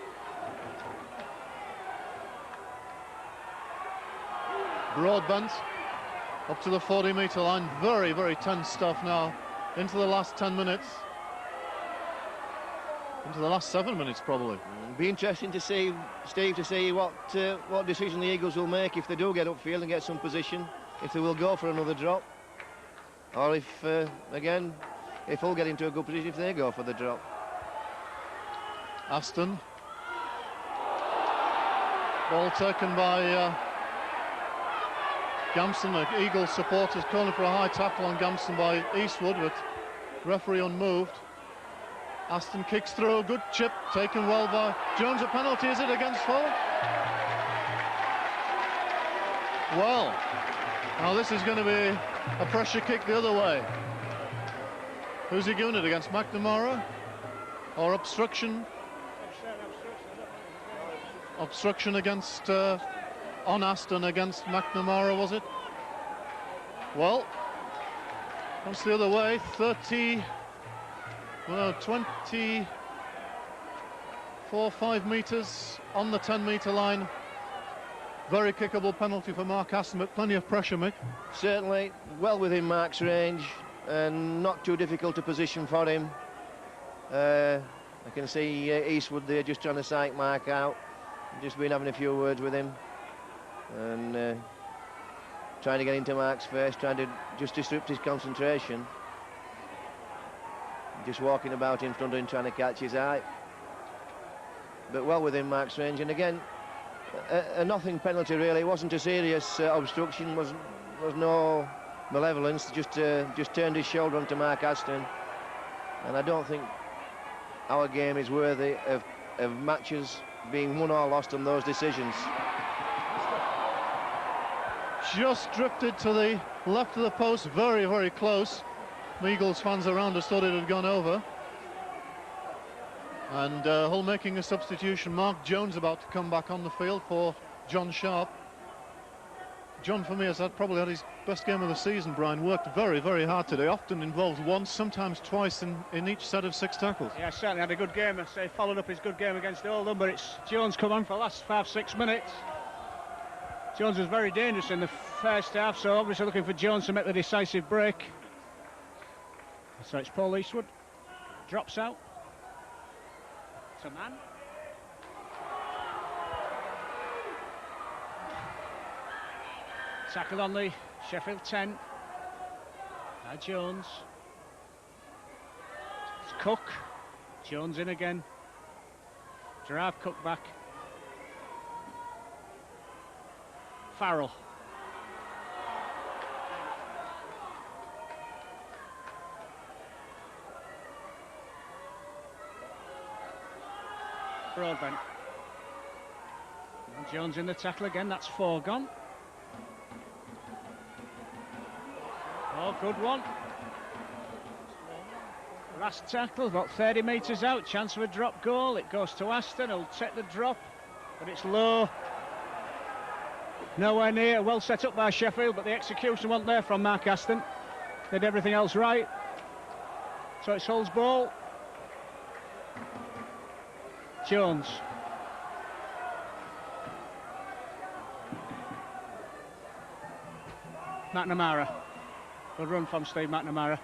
Speaker 1: Broadbent up to the 40-metre line. Very, very tense stuff now. Into the last 10 minutes. Into the last 7 minutes, probably.
Speaker 3: It'll be interesting to see, Steve, to see what decision the Eagles will make if they do get upfield and get some position. If they will go for another drop. Or if, again, if Hull get into a good position, if they go for the drop.
Speaker 1: Aston. Ball taken by Gamson. The Eagles supporters calling for a high tackle on Gamson by Eastwood, but referee unmoved. Aston kicks through, good chip, taken well by Jones. A penalty, is it, against Hull? Well, now this is going to be a pressure kick the other way. Who's he giving it against, McNamara? Or obstruction? Obstruction against, on Aston against McNamara, was it? Well, comes the other way, 24-5 metres on the 10-metre line. Very kickable penalty for Mark Aston, but plenty of pressure, Mick.
Speaker 3: Certainly, well within Mark's range and not too difficult a position for him. I can see Eastwood there just trying to psych Mark out. Just been having a few words with him and trying to get into Mark's face, trying to just disrupt his concentration. Just walking about in front of him, trying to catch his eye. But well within Mark's range, and again, a nothing penalty really. It wasn't a serious obstruction, was no malevolence, just turned his shoulder onto Mark Aston. And I don't think our game is worthy of matches being won or lost on those decisions.
Speaker 1: Just drifted to the left of the post, very, very close. The Eagles fans around us thought it had gone over. And Hull making a substitution. Mark Jones about to come back on the field for John Sharp. John Vermeer's probably had his best game of the season. Brian worked very, very hard today. Often involved once, sometimes twice in each set of 6 tackles.
Speaker 2: Yeah, certainly had a good game. I say followed up his good game against Oldham, but it's Jones come on for the last 5-6 minutes. Jones was very dangerous in the first half, so obviously looking for Jones to make the decisive break. So it's Paul Eastwood, drops out to man. Tackle on the Sheffield 10. Now Jones. It's Cook. Jones in again. Drive Cook back. Farrell. Broadbent. And Jones in the tackle again, that's 4 gone. Oh, good one. Last tackle, about 30 metres out, chance of a drop goal. It goes to Aston, he'll take the drop, but it's low. Nowhere near, well set up by Sheffield, but the execution wasn't there from Mark Aston. Did everything else right. So it's Hull's ball. Jones. McNamara. Good run from Steve McNamara.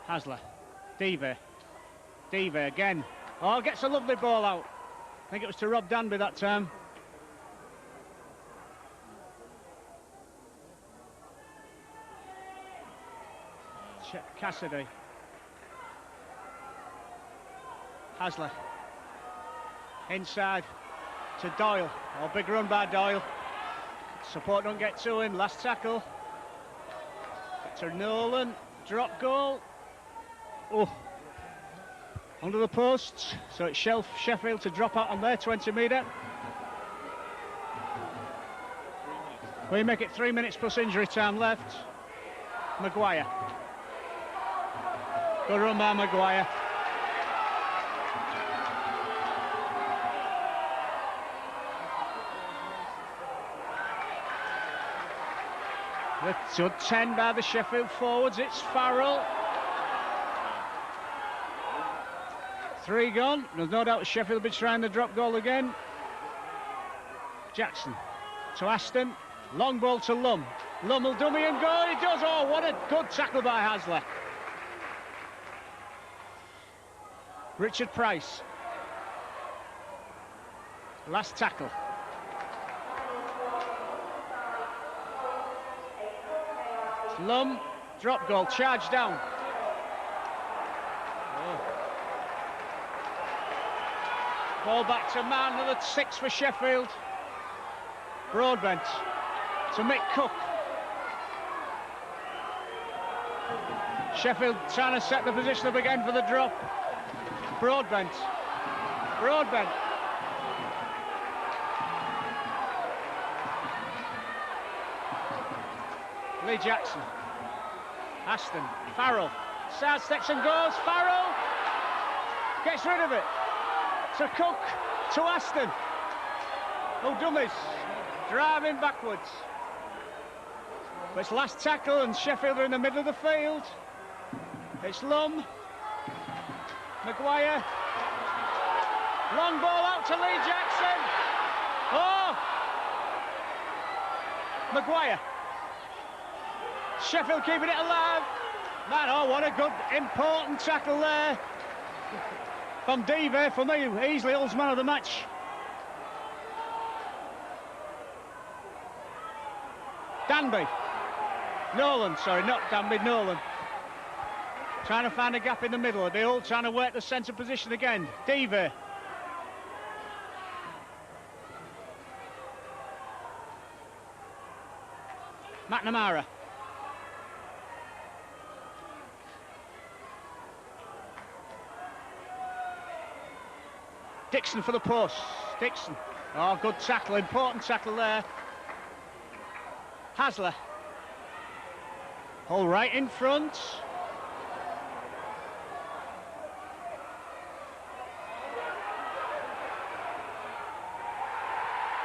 Speaker 2: Hasler. Devey. Devey again. Oh, gets a lovely ball out. I think it was to Rob Danby that time. Cassidy. Hasler. Inside to Doyle. Oh, big run by Doyle. Support don't get to him. Last tackle. To Nolan. Drop goal. Oh. Under the posts. So it's Sheffield to drop out on their 20 metre. We make it 3 minutes plus injury time left. Maguire. Good run by Maguire. The 10 by the Sheffield forwards, it's Farrell. 3 gone, there's no doubt Sheffield will be trying the drop goal again. Jackson to Aston, long ball to Lum. Lum will dummy and go, he does, oh what a good tackle by Hasler. Richard Price. Last tackle. Lum, drop goal, charge down. Oh. Ball back to man, another 6 for Sheffield. Broadbent to Mick Cook. Sheffield trying to set the position up again for the drop. Broadbent. Broadbent. Lee Jackson. Aston. Farrell. Side steps and goes. Farrell gets rid of it. To Cook. To Aston. Oh, dummies. Driving backwards. But it's last tackle and Sheffield are in the middle of the field. It's Lum. Maguire. Long ball out to Lee Jackson. Oh! Maguire. Sheffield keeping it alive. Man, oh, what a good, important tackle there. From Devey, for me, easily Hull's man of the match. Danby. Nolan, sorry, not Danby, Nolan. Trying to find a gap in the middle. They're all trying to work the centre position again. Devey. McNamara. Dixon for the post. Dixon. Oh, good tackle, important tackle there. Hasler. All right in front.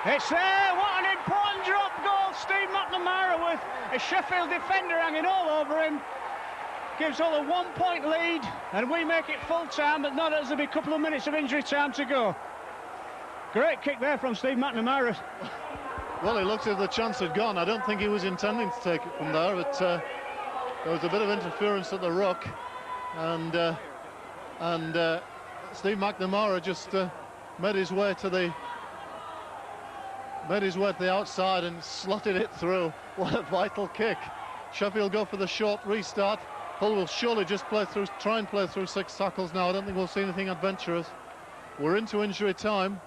Speaker 2: It's there. What an important drop goal. Steve McNamara with a Sheffield defender hanging all over him. Gives Hull a 1-point lead, and we make it full time, but not as there'll be a couple of minutes of injury time to go. Great kick there from Steve McNamara.
Speaker 1: Well, he looked as if the chance had gone. I don't think he was intending to take it from there, but there was a bit of interference at the ruck, and Steve McNamara just made his way to the outside and slotted it through. What a vital kick. Sheffield go for the short restart. Hull will surely just try and play through 6 tackles now. I don't think we'll see anything adventurous. We're into injury time.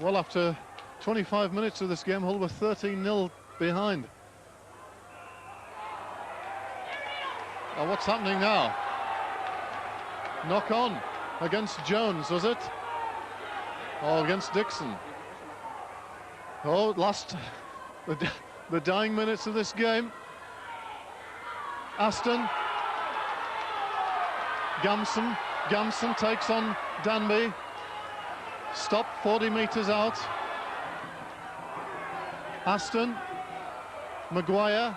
Speaker 1: Well, after 25 minutes of this game, Hull were 13-0 behind. Oh, what's happening now? Knock on against Jones, was it? Oh, against Dixon. Oh, the dying minutes of this game. Aston. Gamson takes on Danby. Stopped 40 metres out. Aston. Maguire.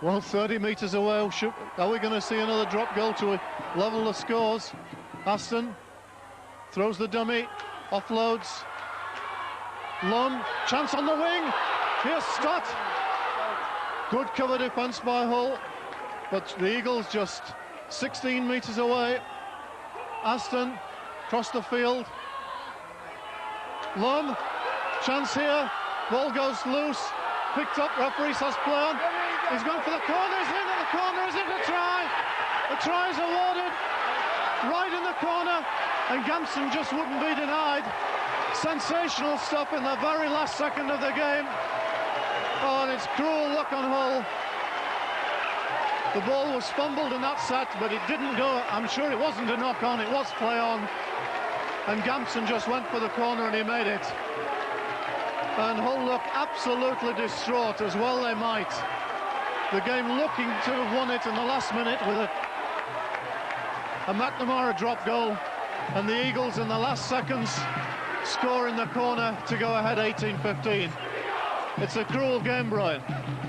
Speaker 1: Well, 30 metres away. Are we going to see another drop goal to level the scores? Aston throws the dummy, offloads. Lund, chance on the wing. Here's Stott. Good cover defence by Hull, but the Eagles just 16 metres away. Aston, across the field. Lund, chance here. Ball goes loose. Picked up, referee says play on. He's going for the corner, is it in the corner, is it a try? The try is awarded, right in the corner, and Gamson just wouldn't be denied. Sensational stuff in the very last second of the game. Oh, and it's cruel luck on Hull. The ball was fumbled in that set, but it didn't go. I'm sure it wasn't a knock-on, it was play on. And Gamson just went for the corner and he made it. And Hull look absolutely distraught, as well they might. The game looking to have won it in the last minute with a McNamara drop goal, and the Eagles in the last seconds score in the corner to go ahead 18-15. It's a cruel game, Brian.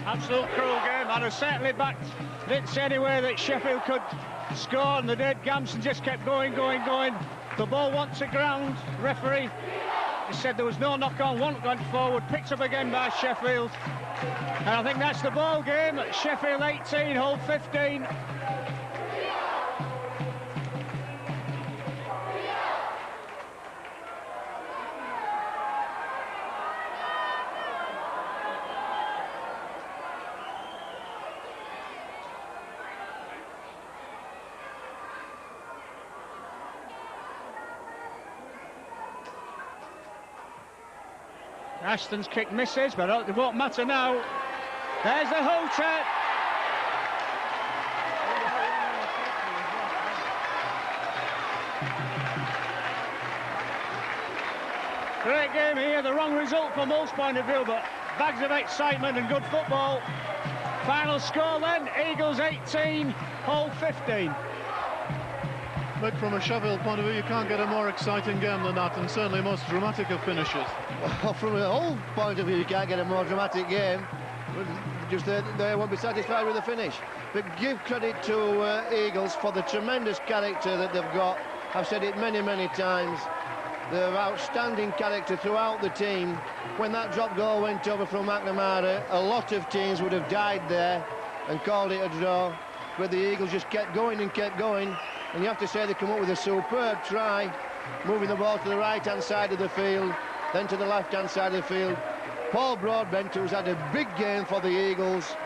Speaker 2: Absolute cruel game. I'd have certainly backed. Didn't see anywhere that Sheffield could score, and they did. Gamson just kept going. The ball went to ground. Referee, he said there was no knock-on, one went forward, picked up again by Sheffield. And I think that's the ball game. Sheffield 18, Hull 15. Ashton's kick misses, but it won't matter now. There's the hooter. Great game here, the wrong result from Hull's point of view, but bags of excitement and good football. Final score then, Eagles 18, Hull 15.
Speaker 1: But from a Sheffield point of view, you can't get a more exciting game than that, and certainly most dramatic of finishes.
Speaker 3: Well, from a Hull point of view, you can't get a more dramatic game. Just they won't be satisfied with the finish. But give credit to Eagles for the tremendous character that they've got. I've said it many, many times. They have outstanding character throughout the team. When that drop goal went over from McNamara, a lot of teams would have died there and called it a draw. But the Eagles just kept going and kept going. And you have to say they come up with a superb try, moving the ball to the right-hand side of the field, then to the left-hand side of the field. Paul Broadbent, who's had a big game for the Eagles,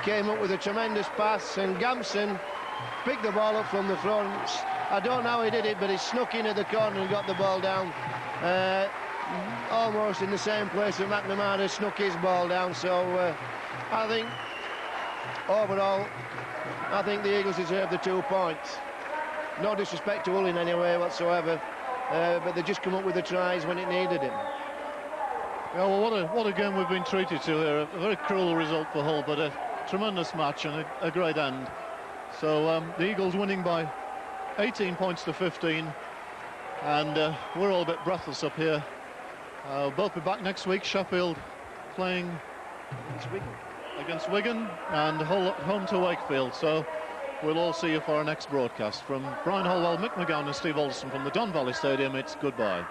Speaker 3: came up with a tremendous pass, and Gamson picked the ball up from the front. I don't know how he did it, but he snuck in at the corner and got the ball down. Almost in the same place that McNamara snuck his ball down. So I think, overall, I think the Eagles deserve the 2 points. No disrespect to Hull in any way whatsoever, but they just come up with the tries when it needed it.
Speaker 1: Yeah, well, what a game we've been treated to here. A very cruel result for Hull, but a tremendous match and a great end. So the Eagles winning by 18 points to 15, and we're all a bit breathless up here. We'll both be back next week. Sheffield playing against Wigan and Hull home to Wakefield. So we'll all see you for our next broadcast. From Brian Holwell, Mick McGowan and Steve Alderson from the Don Valley Stadium, it's goodbye.